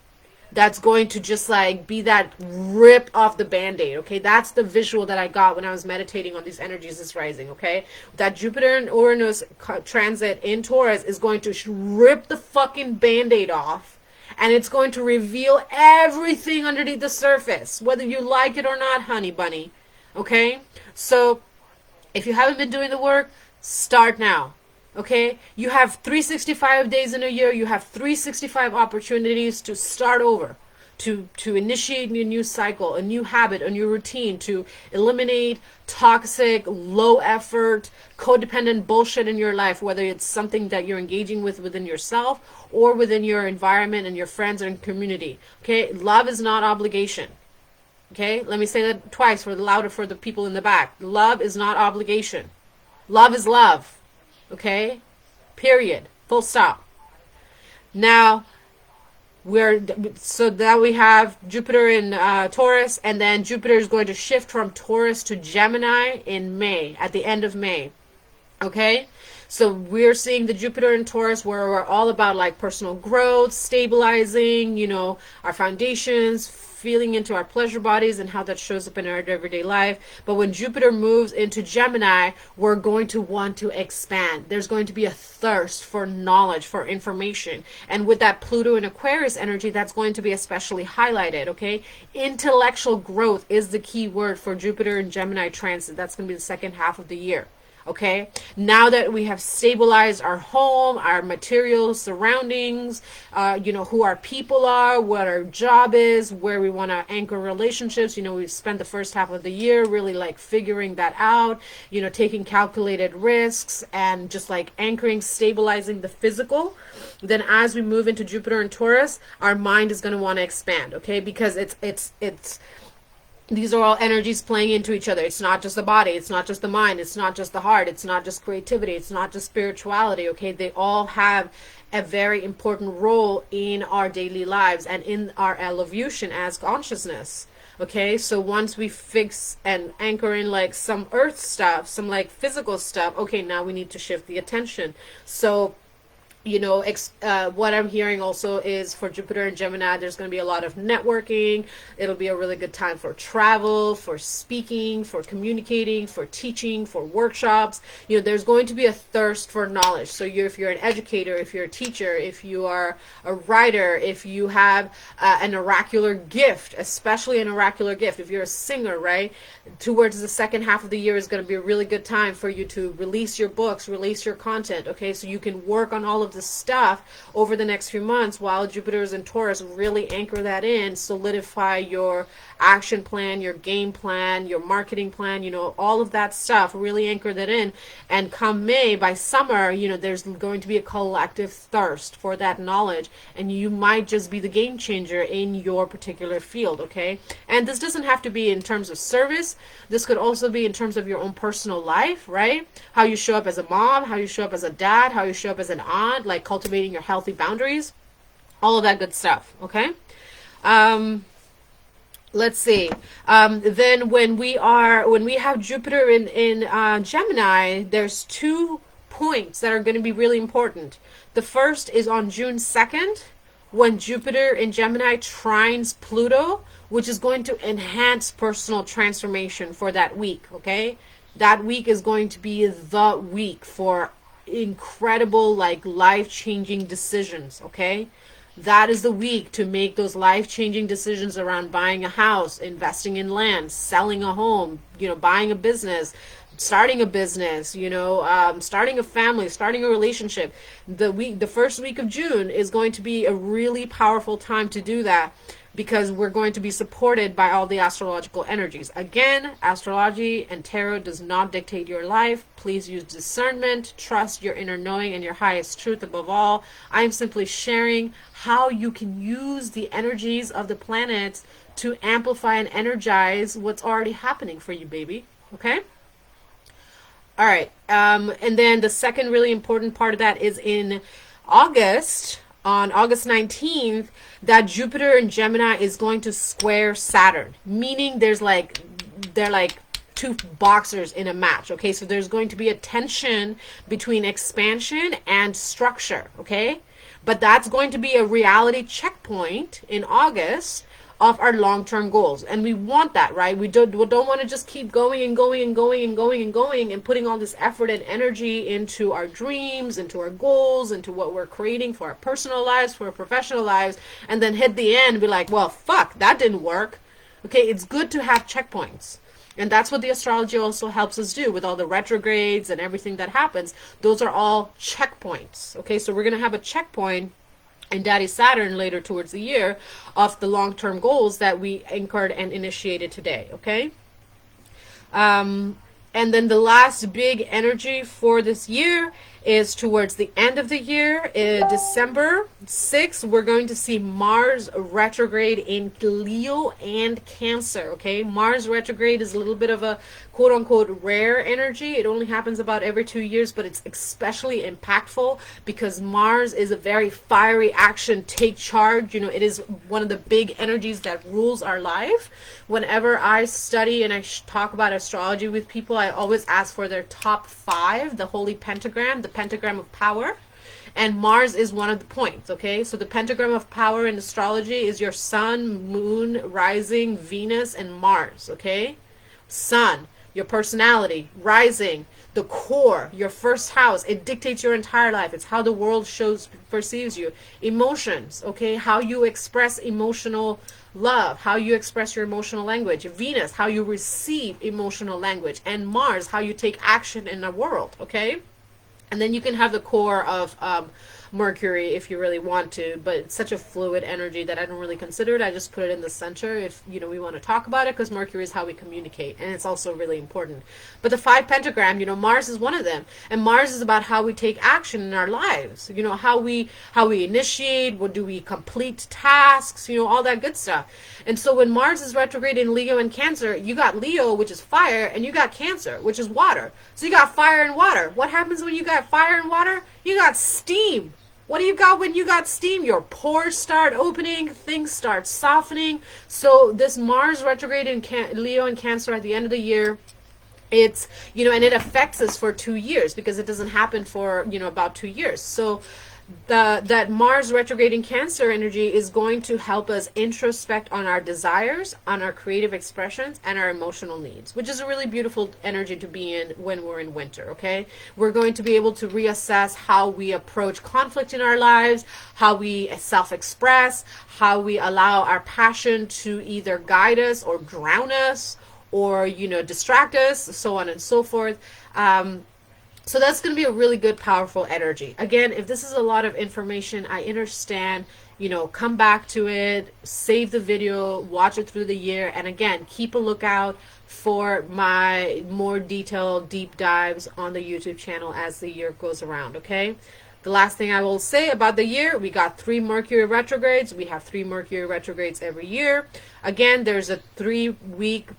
[SPEAKER 1] That's going to just like be that rip off the band-aid. Okay, that's the visual that I got when I was meditating on these energies this rising. Okay, that Jupiter and Uranus transit in Taurus is going to rip the fucking band-aid off, and it's going to reveal everything underneath the surface, whether you like it or not, honey bunny. Okay, so if you haven't been doing the work, start now. Okay, you have 365 days in a year. You have 365 opportunities to start over, to initiate a new cycle, a new habit, a new routine, to eliminate toxic, low effort, codependent bullshit in your life, whether it's something that you're engaging with within yourself or within your environment and your friends and community. Okay, love is not obligation. Okay, let me say that twice for the louder for the people in the back. Love is not obligation. Love is love. Okay, period. Full stop. Now, so that we have Jupiter in Taurus, and then Jupiter is going to shift from Taurus to Gemini in May, at the end of May. Okay, so we're seeing the Jupiter in Taurus where we're all about like personal growth, stabilizing, you know, our foundations, feeling into our pleasure bodies and how that shows up in our everyday life. But when Jupiter moves into Gemini, we're going to want to expand. There's going to be a thirst for knowledge, for information. And with that Pluto and Aquarius energy, that's going to be especially highlighted, okay? Intellectual growth is the key word for Jupiter and Gemini transit. That's going to be the second half of the year. Okay, now that we have stabilized our home, our material surroundings, you know, who our people are, what our job is, where we want to anchor relationships, you know, we've spent the first half of the year really like figuring that out, you know, taking calculated risks and just like anchoring, stabilizing the physical. Then as we move into Jupiter and Taurus, our mind is going to want to expand, okay, because it's these are all energies playing into each other. It's not just the body. It's not just the mind. It's not just the heart. It's not just creativity. It's not just spirituality. Okay, they all have a very important role in our daily lives and in our evolution as consciousness. Okay, so once we fix and anchor in like some earth stuff, some like physical stuff, okay, now we need to shift the attention. So You know, what I'm hearing also is for Jupiter and Gemini, there's going to be a lot of networking. It'll be a really good time for travel, for speaking, for communicating, for teaching, for workshops. You know, there's going to be a thirst for knowledge. So if you're an educator, if you're a teacher, if you are a writer, if you have an oracular gift, especially an oracular gift, if you're a singer, right? Towards the second half of the year is going to be a really good time for you to release your books, release your content, okay? So you can work on all of this stuff over the next few months while Jupiter is in Taurus. Really anchor that in, solidify your action plan, your game plan, your marketing plan, you know, all of that stuff. Really anchor that in. And come May, by summer, you know, there's going to be a collective thirst for that knowledge, and you might just be the game changer in your particular field, okay? And this doesn't have to be in terms of service. This could also be in terms of your own personal life, right? How you show up as a mom, how you show up as a dad, how you show up as an aunt, like cultivating your healthy boundaries, all of that good stuff, okay? Let's see. Then when we have Jupiter in Gemini, there's 2 points that are going to be really important. The first is on June 2nd, when Jupiter in Gemini trines Pluto, which is going to enhance personal transformation for that week, okay? That week is going to be the week for incredible, like, life-changing decisions, okay? That is the week to make those life-changing decisions around buying a house, investing in land, selling a home, you know, buying a business, starting a business, you know, starting a family, starting a relationship. The first week of June is going to be a really powerful time to do that, because we're going to be supported by all the astrological energies. Again, astrology and tarot does not dictate your life. Please use discernment, trust your inner knowing and your highest truth above all. I am simply sharing how you can use the energies of the planets to amplify and energize what's already happening for you, baby. Okay? All right. And then the second really important part of that is in August. On August 19th, that Jupiter in Gemini is going to square Saturn, meaning they're like 2 boxers in a match, okay? So there's going to be a tension between expansion and structure, okay? But that's going to be a reality checkpoint in August of our long-term goals, and we want that, right? We don't want to just keep going and going and going and going and going and putting all this effort and energy into our dreams, into our goals, into what we're creating for our personal lives, for our professional lives, and then hit the end and be like, well, fuck, that didn't work. Okay, it's good to have checkpoints. And that's what the astrology also helps us do with all the retrogrades and everything that happens. Those are all checkpoints. Okay, so we're going to have a checkpoint and Daddy Saturn later towards the year of the long-term goals that we anchored and initiated today, okay? And then the last big energy for this year is towards the end of the year. December 6th, we're going to see Mars retrograde in Leo and Cancer, okay? Mars retrograde is a little bit of a quote-unquote rare energy. It only happens about every 2 years, but it's especially impactful because Mars is a very fiery action, take charge. You know, it is one of the big energies that rules our life. Whenever I study and I talk about astrology with people, I always ask for their top 5, the Holy Pentagram, the Pentagram of Power. And Mars is one of the points, okay? So the Pentagram of Power in astrology is your Sun, Moon, Rising, Venus, and Mars, okay? Sun, your personality, rising, the core, your first house. It dictates your entire life. It's how the world perceives you. Emotions, okay? How you express emotional love, how you express your emotional language. Venus, how you receive emotional language. And Mars, how you take action in the world, okay? And then you can have the core of Mercury if you really want to, but it's such a fluid energy that I don't really consider it. I just put it in the center if, you know, we want to talk about it, because Mercury is how we communicate, and it's also really important. But the 5 pentagram, you know, Mars is one of them, and Mars is about how we take action in our lives, you know, how we initiate, what do we complete tasks, you know, all that good stuff. And so when Mars is retrograde in Leo and Cancer, you got Leo, which is fire, and you got Cancer, which is water. So you got fire and water. What happens when you got fire and water? You got steam. What do you got when you got steam? Your pores start opening, things start softening. So this Mars retrograde in Leo and Cancer at the end of the year, it's, you know, and it affects us for 2 years because it doesn't happen for, you know, about 2 years. So that Mars retrograding Cancer energy is going to help us introspect on our desires, on our creative expressions, and our emotional needs, which is a really beautiful energy to be in when we're in winter, okay? We're going to be able to reassess how we approach conflict in our lives, how we self-express, how we allow our passion to either guide us or drown us or, you know, distract us, so on and so forth. So that's going to be a really good, powerful energy. Again, if this is a lot of information, I understand, you know, come back to it, save the video, watch it through the year. And again, keep a lookout for my more detailed deep dives on the YouTube channel as the year goes around, okay? The last thing I will say about the year, we got 3 Mercury retrogrades. We have 3 Mercury retrogrades every year. Again, there's a 3-week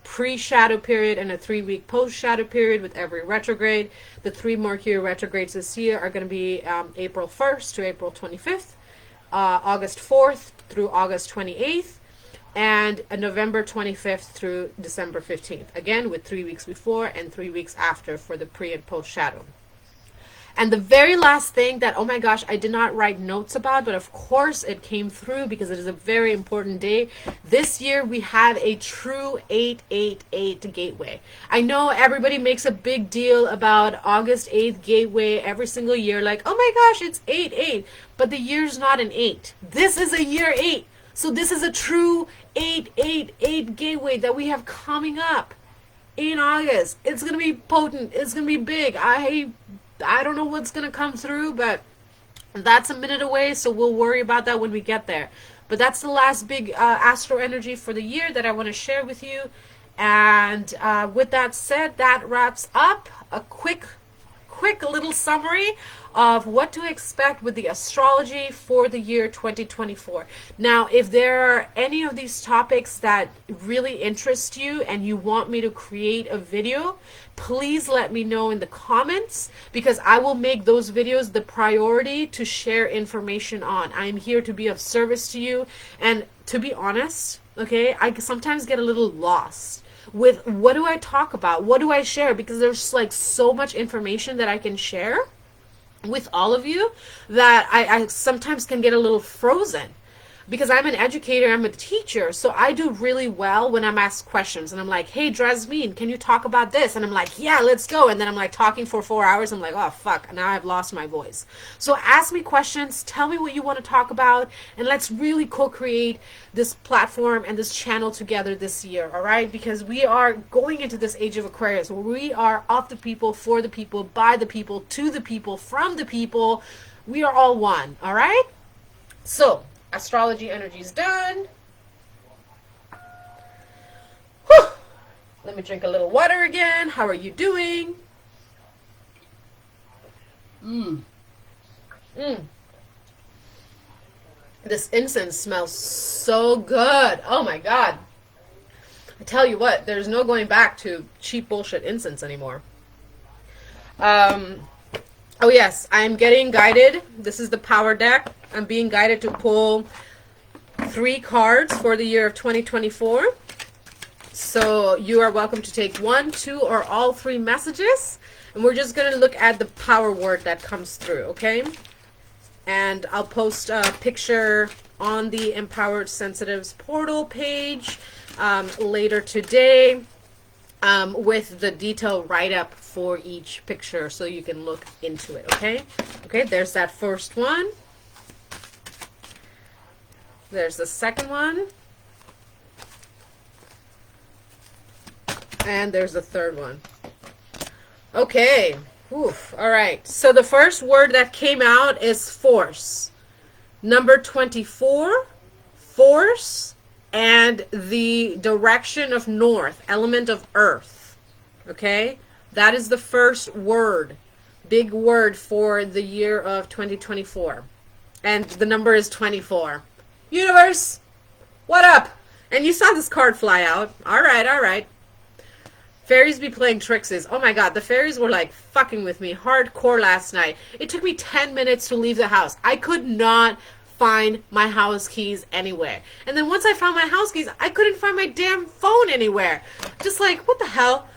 [SPEAKER 1] pre-shadow period and a 3-week post-shadow period with every retrograde. The 3 Mercury retrogrades this year are going to be April 1st to April 25th, August 4th through August 28th, and November 25th through December 15th. Again, with 3 weeks before and 3 weeks after for the pre and post-shadow. And the very last thing that, oh my gosh, I did not write notes about, but of course it came through because it is a very important day. This year we have a true 888 gateway. I know everybody makes a big deal about August 8th gateway every single year, like, oh my gosh, it's 8-8, but the year's not an 8. This is a year 8. So this is a true 888 gateway that we have coming up in August. It's going to be potent. It's going to be big. I don't know what's going to come through, but that's a minute away, so we'll worry about that when we get there. But that's the last big astro energy for the year that I want to share with you. And with that said, that wraps up a quick little summary of what to expect with the astrology for the year 2024. Now, if there are any of these topics that really interest you and you want me to create a video, please let me know in the comments, because I will make those videos the priority to share information on. I'm here to be of service to you, and to be honest, okay, I sometimes get a little lost with what do I talk about, what do I share, because there's like so much information that I can share with all of you that I sometimes can get a little frozen, because I'm an educator, I'm a teacher, so I do really well when I'm asked questions and I'm like, hey Drasmin, can you talk about this? And I'm like, yeah, let's go. And then I'm like talking for 4 hours. I'm like, oh fuck, now I've lost my voice. So ask me questions, tell me what you want to talk about, and let's really co-create this platform and this channel together this year, all right? Because we are going into this age of Aquarius where we are of the people, for the people, by the people, to the people, from the people. We are all one, all right? So astrology energy is done. Whew. Let me drink a little water again. How are you doing? This incense smells so good. Oh my God. I tell you what, there's no going back to cheap bullshit incense anymore. Oh yes, I'm getting guided. This is the power deck. I'm being guided to pull 3 cards for the year of 2024. So you are welcome to take 1, 2, or all 3 messages. And we're just going to look at the power word that comes through, okay? And I'll post a picture on the Empowered Sensitives portal page later today. With the detailed write-up for each picture so you can look into it, okay? Okay, there's that first one. There's the second one. And there's the third one. Okay. Oof. All right. So the first word that came out is force. Number 24, force, and the direction of north, element of earth. Okay? That is the first word, big word for the year of 2024. And the number is 24. Universe, what up? And you saw this card fly out. All right, all right. Fairies be playing tricksies. Oh my God, the fairies were like fucking with me hardcore last night. It took me 10 minutes to leave the house. I could not find my house keys anywhere. And then once I found my house keys, I couldn't find my damn phone anywhere. Just like, what the hell?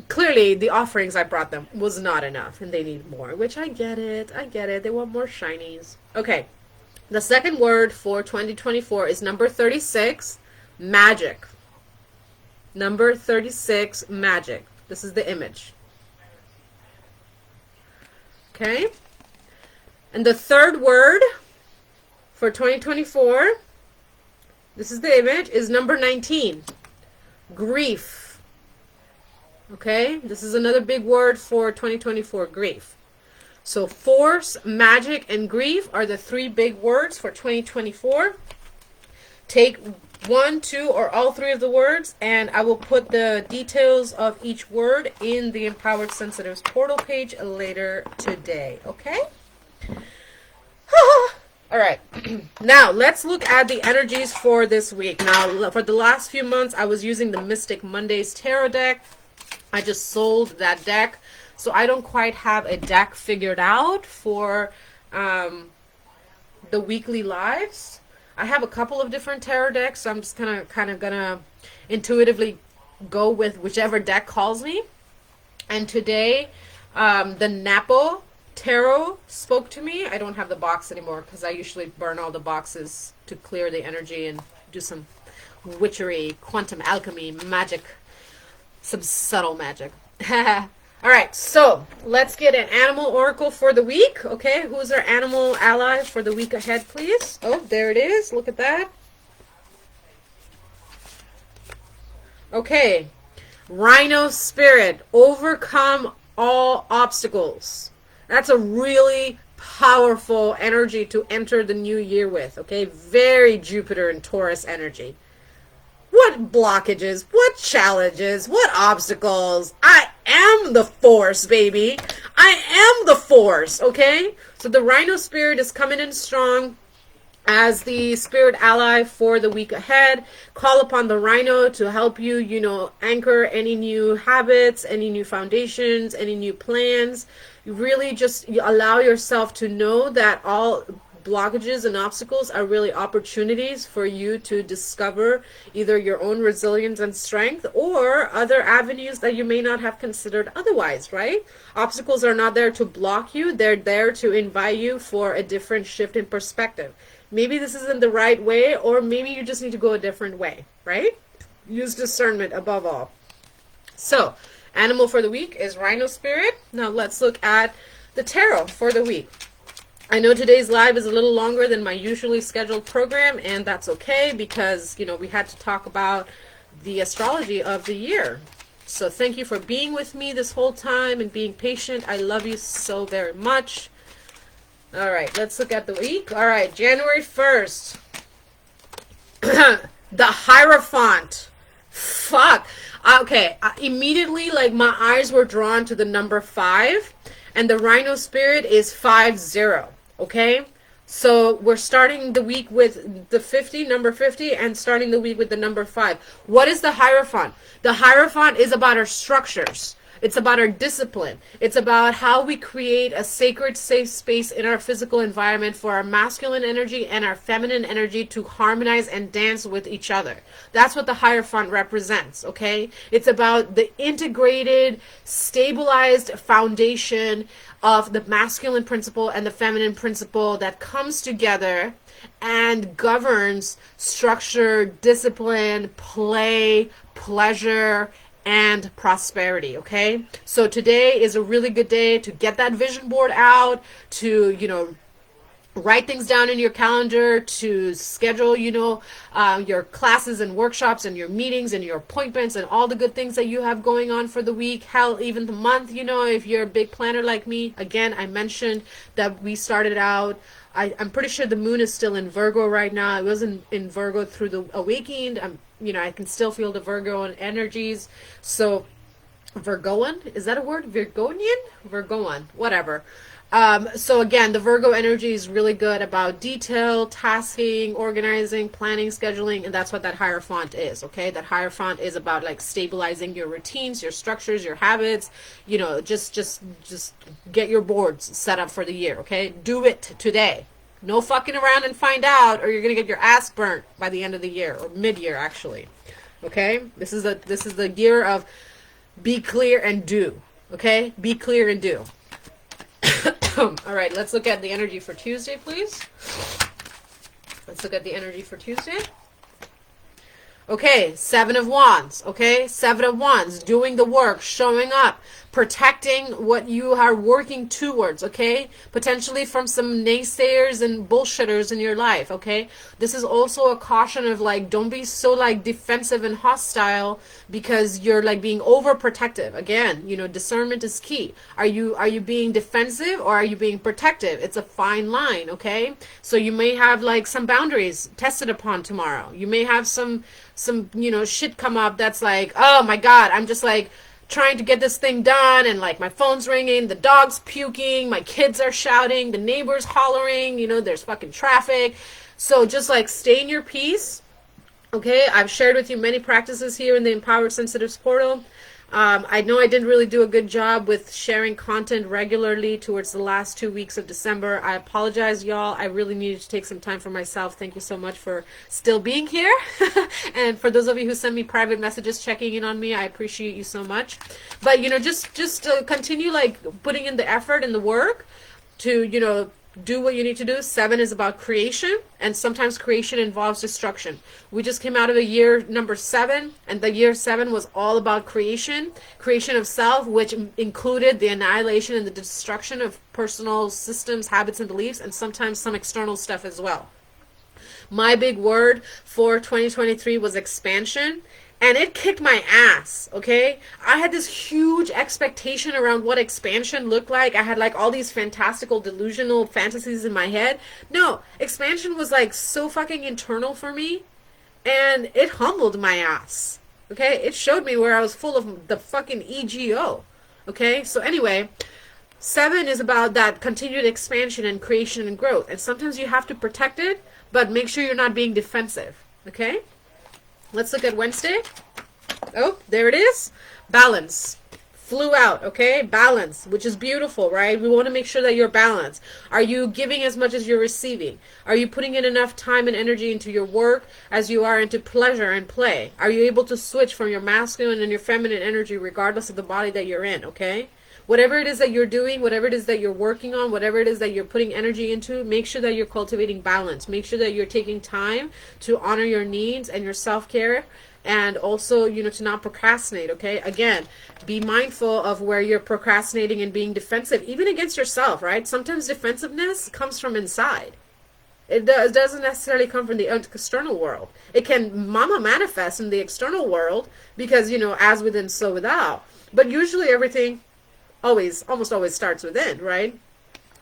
[SPEAKER 1] clearly the offerings I brought them was not enough and they need more, which I get it. I get it. They want more shinies. Okay. The second word for 2024 is number 36, magic. Number 36, magic. This is the image. Okay? And the third word for 2024, this is the image, is number 19, grief. Okay? This is another big word for 2024, grief. So force, magic, and grief are the three big words for 2024. Take one, two, or all three of the words, and I will put the details of each word in the Empowered Sensitives portal page later today. Okay? All right. Now, let's look at the energies for this week. Now, for the last few months, I was using the Mystic Mondays Tarot deck. I just sold that deck. So I don't quite have a deck figured out for the weekly lives. I have a couple of different tarot decks, so I'm just kind of gonna intuitively go with whichever deck calls me. And today, the Napo Tarot spoke to me. I don't have the box anymore because I usually burn all the boxes to clear the energy and do some witchery, quantum alchemy, magic, some subtle magic. All right, so let's get an animal oracle for the week. Okay, who's our animal ally for the week ahead, please? Oh, there it is. Look at that. Okay, Rhino Spirit, overcome all obstacles. That's a really powerful energy to enter the new year with. Okay, very Jupiter and Taurus energy. What blockages, what challenges, what obstacles? I am the force, baby. I am the force, okay? So the Rhino Spirit is coming in strong as the spirit ally for the week ahead. Call upon the Rhino to help you, anchor any new habits, any new foundations, any new plans. You really just allow yourself to know that all blockages and obstacles are really opportunities for you to discover either your own resilience and strength or other avenues that you may not have considered otherwise, right? Obstacles are not there to block you. They're there to invite you for a different shift in perspective. Maybe this isn't the right way, or maybe you just need to go a different way, right? Use discernment above all. So, animal for the week is Rhino Spirit. Now let's look at the tarot for the week. I know today's live is a little longer than my usually scheduled program, and that's okay because, we had to talk about the astrology of the year. So thank you for being with me this whole time and being patient. I love you so very much. All right, let's look at the week. All right, January 1st. The Hierophant. Fuck. Okay, immediately, my eyes were drawn to the number 5, and the Rhino Spirit is 50. Okay, so we're starting the week with the 50, number 50, and starting the week with the number 5. What is the Hierophant? The Hierophant is about our structures. It's about our discipline. It's about how we create a sacred, safe space in our physical environment for our masculine energy and our feminine energy to harmonize and dance with each other. That's what the Hierophant represents, okay? It's about the integrated, stabilized foundation of the masculine principle and the feminine principle that comes together and governs structure, discipline, play, pleasure, and prosperity, okay? So today is a really good day to get that vision board out, to, write things down in your calendar, to schedule, your classes and workshops and your meetings and your appointments and all the good things that you have going on for the week. Hell, even the month, if you're a big planner like me. Again, I mentioned that we started out, I'm pretty sure the moon is still in Virgo right now. I wasn't in Virgo through the awakened. I can still feel the Virgo energies. So Virgoan, is that a word? Virgoan, whatever. So again, the Virgo energy is really good about detail, tasking, organizing, planning, scheduling, and that's what that Hierophant is, okay? That Hierophant is about stabilizing your routines, your structures, your habits, just get your boards set up for the year, okay? Do it today. No fucking around and find out, or you're gonna get your ass burnt by the end of the year, or mid-year actually. Okay? This is the year of Be clear and do. Okay? Be clear and do. All right, let's look at the energy for Tuesday, please. Let's look at the energy for Tuesday. Okay, Seven of Wands, okay? Seven of Wands, doing the work, showing up, protecting what you are working towards, okay? Potentially from some naysayers and bullshitters in your life, okay? This is also a caution of like, don't be so like defensive and hostile because you're like being overprotective. Again, you know, discernment is key. Are you being defensive or are you being protective? It's a fine line, okay? So you may have like some boundaries tested upon tomorrow. You may have some you know shit come up that's like, oh my god, I'm just like trying to get this thing done and like my phone's ringing, the dog's puking, my kids are shouting, the neighbors hollering, you know, there's fucking traffic. So just like stay in your peace, okay? I've shared with you many practices here in the Empowered Sensitives portal. I know I didn't really do a good job with sharing content regularly towards the last 2 weeks of December. I apologize, y'all. I really needed to take some time for myself. Thank you so much for still being here. And for those of you who send me private messages checking in on me, I appreciate you so much. But, you know, just continue like putting in the effort and the work to, you know, do what you need to do. Seven is about creation, and sometimes creation involves destruction. We just came out of a year number 7, and the year 7 was all about creation of self, which included the annihilation and the destruction of personal systems, habits, and beliefs, and sometimes some external stuff as well. My big word for 2023 was expansion. And it kicked my ass, okay? I had this huge expectation around what expansion looked like. I had like all these fantastical, delusional fantasies in my head. No, expansion was like so fucking internal for me. And it humbled my ass, okay? It showed me where I was full of the fucking ego, okay? So anyway, 7 is about that continued expansion and creation and growth. And sometimes you have to protect it, but make sure you're not being defensive, okay? Let's look at Wednesday. Oh, there it is. Balance. Flew out, okay? Balance, which is beautiful, right? We want to make sure that you're balanced. Are you giving as much as you're receiving? Are you putting in enough time and energy into your work as you are into pleasure and play? Are you able to switch from your masculine and your feminine energy regardless of the body that you're in, okay? Whatever it is that you're doing, whatever it is that you're working on, whatever it is that you're putting energy into, make sure that you're cultivating balance. Make sure that you're taking time to honor your needs and your self-care, and also, you know, to not procrastinate, okay? Again, be mindful of where you're procrastinating and being defensive, even against yourself, right? Sometimes defensiveness comes from inside. It doesn't necessarily come from the external world. It can manifest in the external world because, you know, as within, so without. But usually everything almost always starts within, right?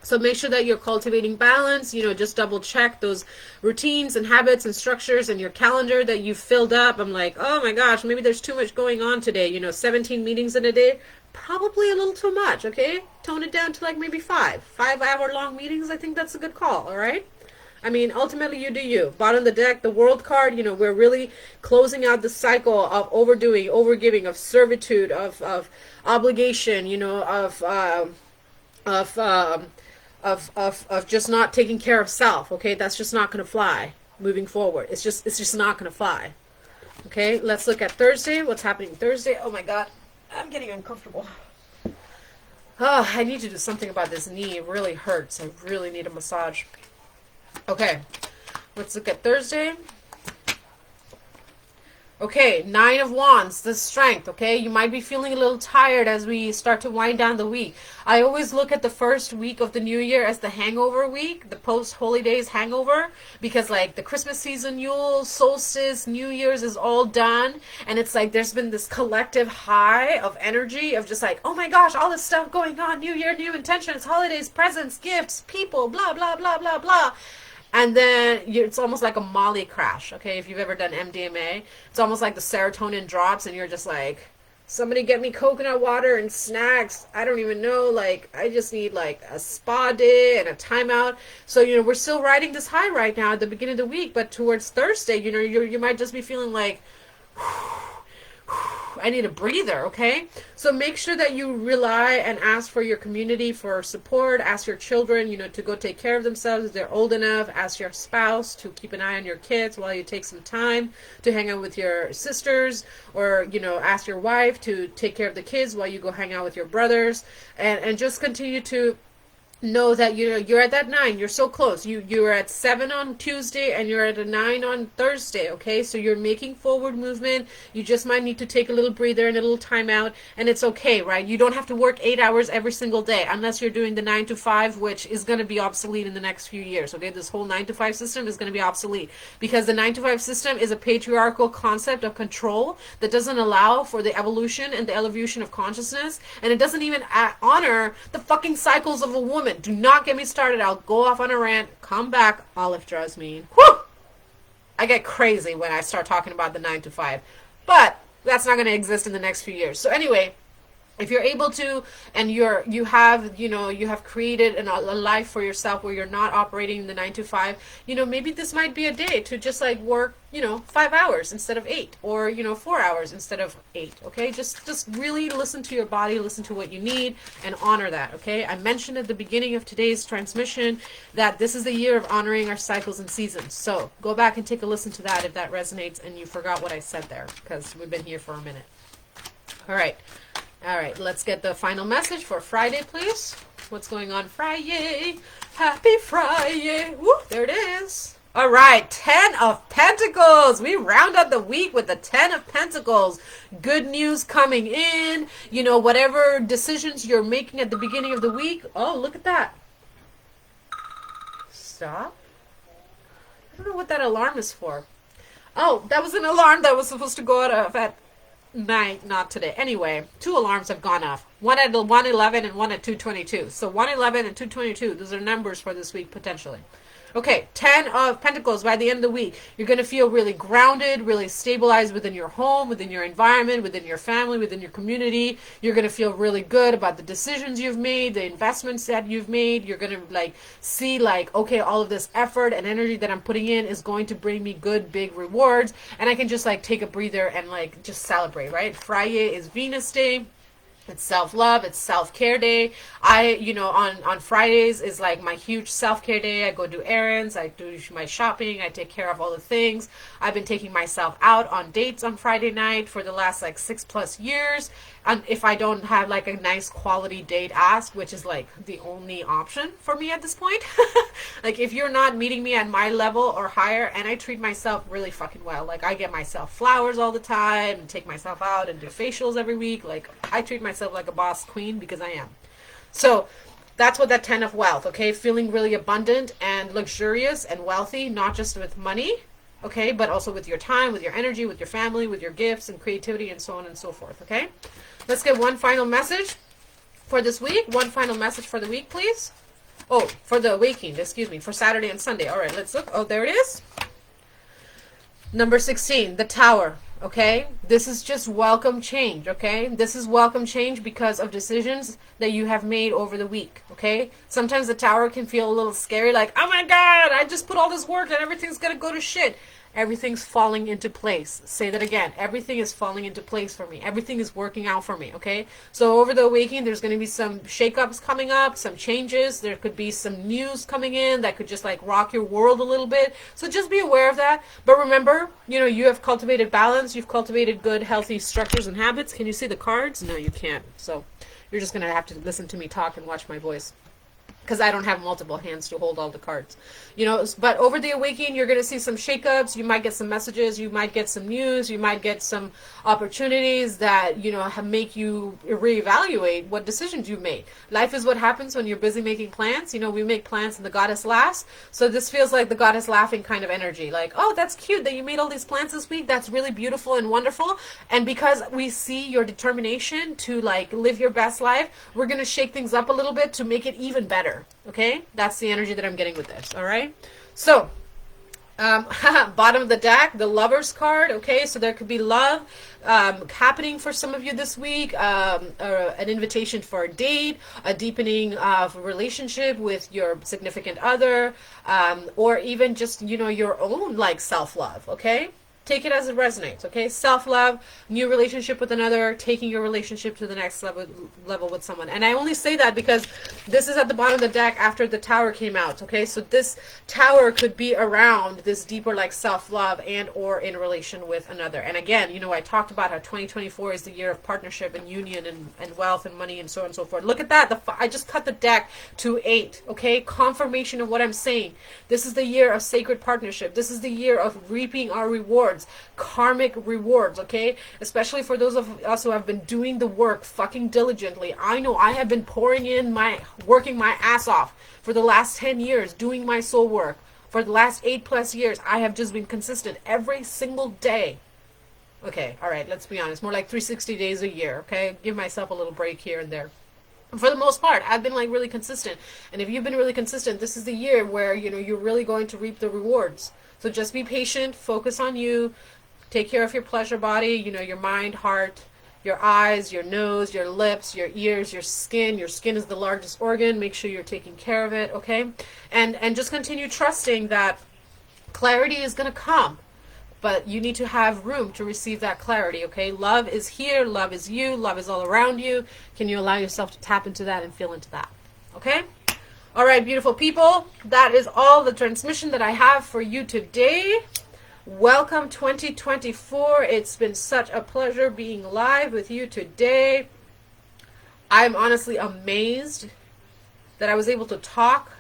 [SPEAKER 1] So make sure that you're cultivating balance, you know, just double check those routines and habits and structures and your calendar that you've filled up. I'm like, oh my gosh, maybe there's too much going on today. You know, 17 meetings in a day, probably a little too much, okay? Tone it down to like maybe 5-hour long meetings. I think that's a good call, all right? I mean, ultimately, you do you. Bottom of the deck, the world card, you know, we're really closing out the cycle of overdoing, overgiving, of servitude, of obligation, you know, of just not taking care of self, okay? That's just not going to fly moving forward. It's just not going to fly. Okay, let's look at Thursday. What's happening Thursday? Oh my God, I'm getting uncomfortable. Oh, I need to do something about this knee. It really hurts. I really need a massage. Okay, let's look at Thursday. Okay, 9 of Wands, the strength, okay? You might be feeling a little tired as we start to wind down the week. I always look at the first week of the new year as the hangover week, the post-Holy Days hangover, because like the Christmas season, Yule, solstice, New Year's is all done, and it's like there's been this collective high of energy of just like, oh my gosh, all this stuff going on, New Year, new intentions, holidays, presents, gifts, people, blah, blah, blah, blah, blah. And then it's almost like a Molly crash, okay? If you've ever done MDMA, it's almost like the serotonin drops and you're just like, somebody get me coconut water and snacks. I don't even know, like, I just need like a spa day and a timeout. So, you know, we're still riding this high right now at the beginning of the week, but towards Thursday, you know, you might just be feeling like, I need a breather, okay? So make sure that you rely and ask for your community for support. Ask your children, to go take care of themselves if they're old enough. Ask your spouse to keep an eye on your kids while you take some time to hang out with your sisters, or, ask your wife to take care of the kids while you go hang out with your brothers, and just continue to know that you're at that 9. You're so close. You're at 7 on Tuesday and you're at a 9 on Thursday. Okay, so you're making forward movement. You just might need to take a little breather and a little time out, and it's okay, right? You don't have to work 8 hours every single day unless you're doing the 9 to 5, which is going to be obsolete in the next few years. Okay, this whole 9 to 5 system is going to be obsolete because the 9 to 5 system is a patriarchal concept of control that doesn't allow for the evolution and the evolution of consciousness, and it doesn't even honor the fucking cycles of a woman. Do not get me started. I'll go off on a rant. Come back, LadyDrasmin. Whew! I get crazy when I start talking about the 9 to 5. But that's not going to exist in the next few years. So anyway, if you're able to, and you have created a life for yourself where you're not operating the 9 to 5, maybe this might be a day to just like work 5 hours instead of 8, or 4 hours instead of 8. Okay, just really listen to your body, listen to what you need, and honor that. Okay, I mentioned at the beginning of today's transmission that this is the year of honoring our cycles and seasons. So go back and take a listen to that if that resonates and you forgot what I said there, because we've been here for a minute. All right, let's get the final message for Friday, please. What's going on Friday? Happy Friday. Woo, there it is. All right, 10 of Pentacles. We round out the week with the 10 of Pentacles. Good news coming in. Whatever decisions you're making at the beginning of the week. Oh, look at that. Stop. I don't know what that alarm is for. Oh, that was an alarm that was supposed to go off at night, not today. Anyway, 2 alarms have gone off. One at 1:11 and one at 2:22. So 1:11 and 2:22, those are numbers for this week potentially. Okay, 10 of Pentacles. By the end of the week, you're going to feel really grounded, really stabilized within your home, within your environment, within your family, within your community. You're going to feel really good about the decisions you've made, the investments that you've made. You're going to see okay, all of this effort and energy that I'm putting in is going to bring me good, big rewards. And I can just take a breather and just celebrate, right? Friday is Venus Day. It's self-love, it's self-care day. On Fridays is my huge self-care day. I go do errands, I do my shopping, I take care of all the things. I've been taking myself out on dates on Friday night for the last 6+ years. And if I don't have a nice quality date ask, which is the only option for me at this point. If you're not meeting me at my level or higher, and I treat myself really fucking well. I get myself flowers all the time and take myself out and do facials every week. I treat myself like a boss queen because I am. So that's what that 10 of wealth, okay? Feeling really abundant and luxurious and wealthy, not just with money, okay, but also with your time, with your energy, with your family, with your gifts and creativity and so on and so forth, okay? Let's get one final message for this week. One final message for the week, please. Oh, for the waking, excuse me, for Saturday and Sunday. All right, let's look. Oh, there it is. Number 16, the Tower, okay? This is just welcome change, okay? This is welcome change because of decisions that you have made over the week, okay? Sometimes the Tower can feel a little scary, oh my God, I just put all this work and everything's going to go to shit. Everything's falling into place. Say that again. Everything is falling into place for me. Everything is working out for me, okay? So over the awakening, there's going to be some shakeups coming up, some changes. There could be some news coming in that could just rock your world a little bit. So just be aware of that. But remember, you have cultivated balance. You've cultivated good, healthy structures and habits. Can you see the cards? No, you can't. So you're just going to have to listen to me talk and watch my voice, because I don't have multiple hands to hold all the cards. But over the awakening, you're going to see some shakeups. You might get some messages. You might get some news. You might get some opportunities that, make you reevaluate what decisions you made. Life is what happens when you're busy making plans. We make plans and the goddess laughs. So this feels like the goddess laughing kind of energy. Oh, that's cute that you made all these plans this week. That's really beautiful and wonderful. And because we see your determination to live your best life, we're going to shake things up a little bit to make it even better. Okay, that's the energy that I'm getting with this. All right, so bottom of the deck, the Lovers card. Okay, so there could be love happening for some of you this week, an invitation for a date, a deepening of a relationship with your significant other, or even just your own self-love. Okay, Take it as it resonates, okay? Self-love, new relationship with another, taking your relationship to the next level with someone. And I only say that because this is at the bottom of the deck after the tower came out, okay? So this tower could be around this deeper like self-love and or in relation with another. And again, you know, I talked about how 2024 is the year of partnership and union and wealth and money and so on and so forth. Look at that. I just cut the deck to 8, okay? Confirmation of what I'm saying. This is the year of sacred partnership. This is the year of reaping our rewards. Karmic rewards, okay? Especially for those of us who have been doing the work fucking diligently. I know I have been working my ass off for the last 10 years, doing my soul work. For the last 8+ years, I have just been consistent every single day. Okay, all right, let's be honest. More like 360 days a year, okay? Give myself a little break here and there. For the most part, I've been like really consistent. And if you've been really consistent, this is the year where, you know, you're really going to reap the rewards. So just be patient, focus on you, take care of your pleasure body, you know, your mind, heart, your eyes, your nose, your lips, your ears, your skin. Your skin is the largest organ. Make sure you're taking care of it, okay? And just continue trusting that clarity is going to come. But you need to have room to receive that clarity, okay? Love is here. Love is you. Love is all around you. Can you allow yourself to tap into that and feel into that, okay? All right, beautiful people. That is all the transmission that I have for you today. Welcome 2024. It's been such a pleasure being live with you today. I'm honestly amazed that I was able to talk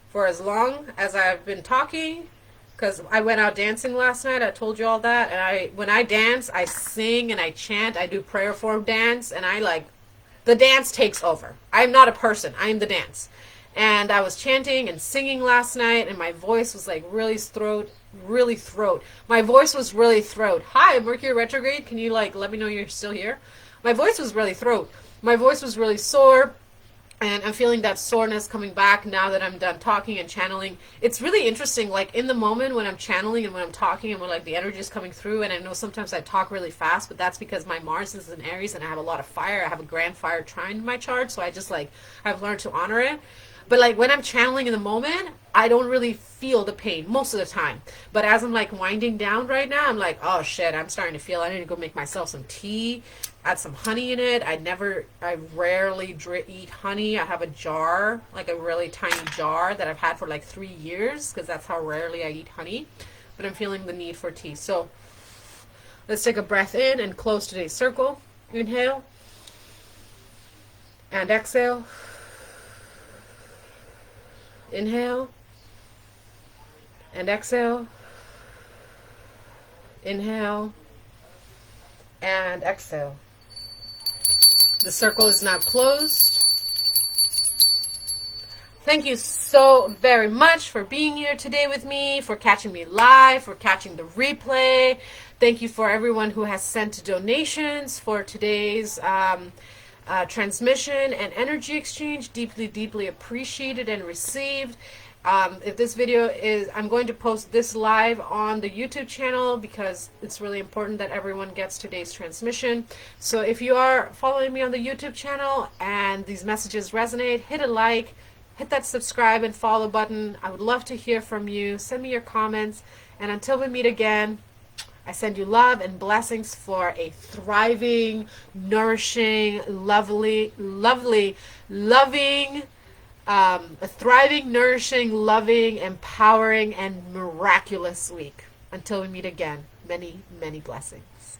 [SPEAKER 1] for as long as I've been talking, because I went out dancing last night. I told you all that. And when I dance, I sing and I chant. I do prayer form dance, and the dance takes over. I'm not a person. I am the dance. And I was chanting and singing last night, and my voice was like really throat. My voice was really throat. Hi, Mercury retrograde. Can you like let me know you're still here? My voice was really throat. My voice was really sore, and I'm feeling that soreness coming back now that I'm done talking and channeling. It's really interesting, like in the moment when I'm channeling and when I'm talking and when like the energy is coming through, and I know sometimes I talk really fast, but that's because my Mars is in Aries and I have a lot of fire. I have a grand fire trine in my chart, so I just like I've learned to honor it. But like when I'm channeling in the moment, I don't really feel the pain most of the time. But as I'm like winding down right now, I'm like, oh shit, I'm starting to feel, I need to go make myself some tea, add some honey in it. I rarely eat honey. I have a jar, like a really tiny jar that I've had for like 3 years, because that's how rarely I eat honey. But I'm feeling the need for tea. So let's take a breath in and close today's circle. Inhale and exhale. Inhale and exhale. Inhale and exhale. The circle is now closed. Thank you so very much for being here today with me, for catching me live, for catching the replay. Thank you for everyone who has sent donations for today's transmission and energy exchange. Deeply appreciated and received. If this video is, I'm going to post this live on the YouTube channel because it's really important that everyone gets today's transmission. So if you are following me on the YouTube channel and these messages resonate, hit a like, hit that subscribe and follow button. I would love to hear from you. Send me your comments. And until we meet again, I send you love and blessings for a thriving, nourishing, loving, a thriving, nourishing, loving, empowering, and miraculous week. Until we meet again, many, many blessings.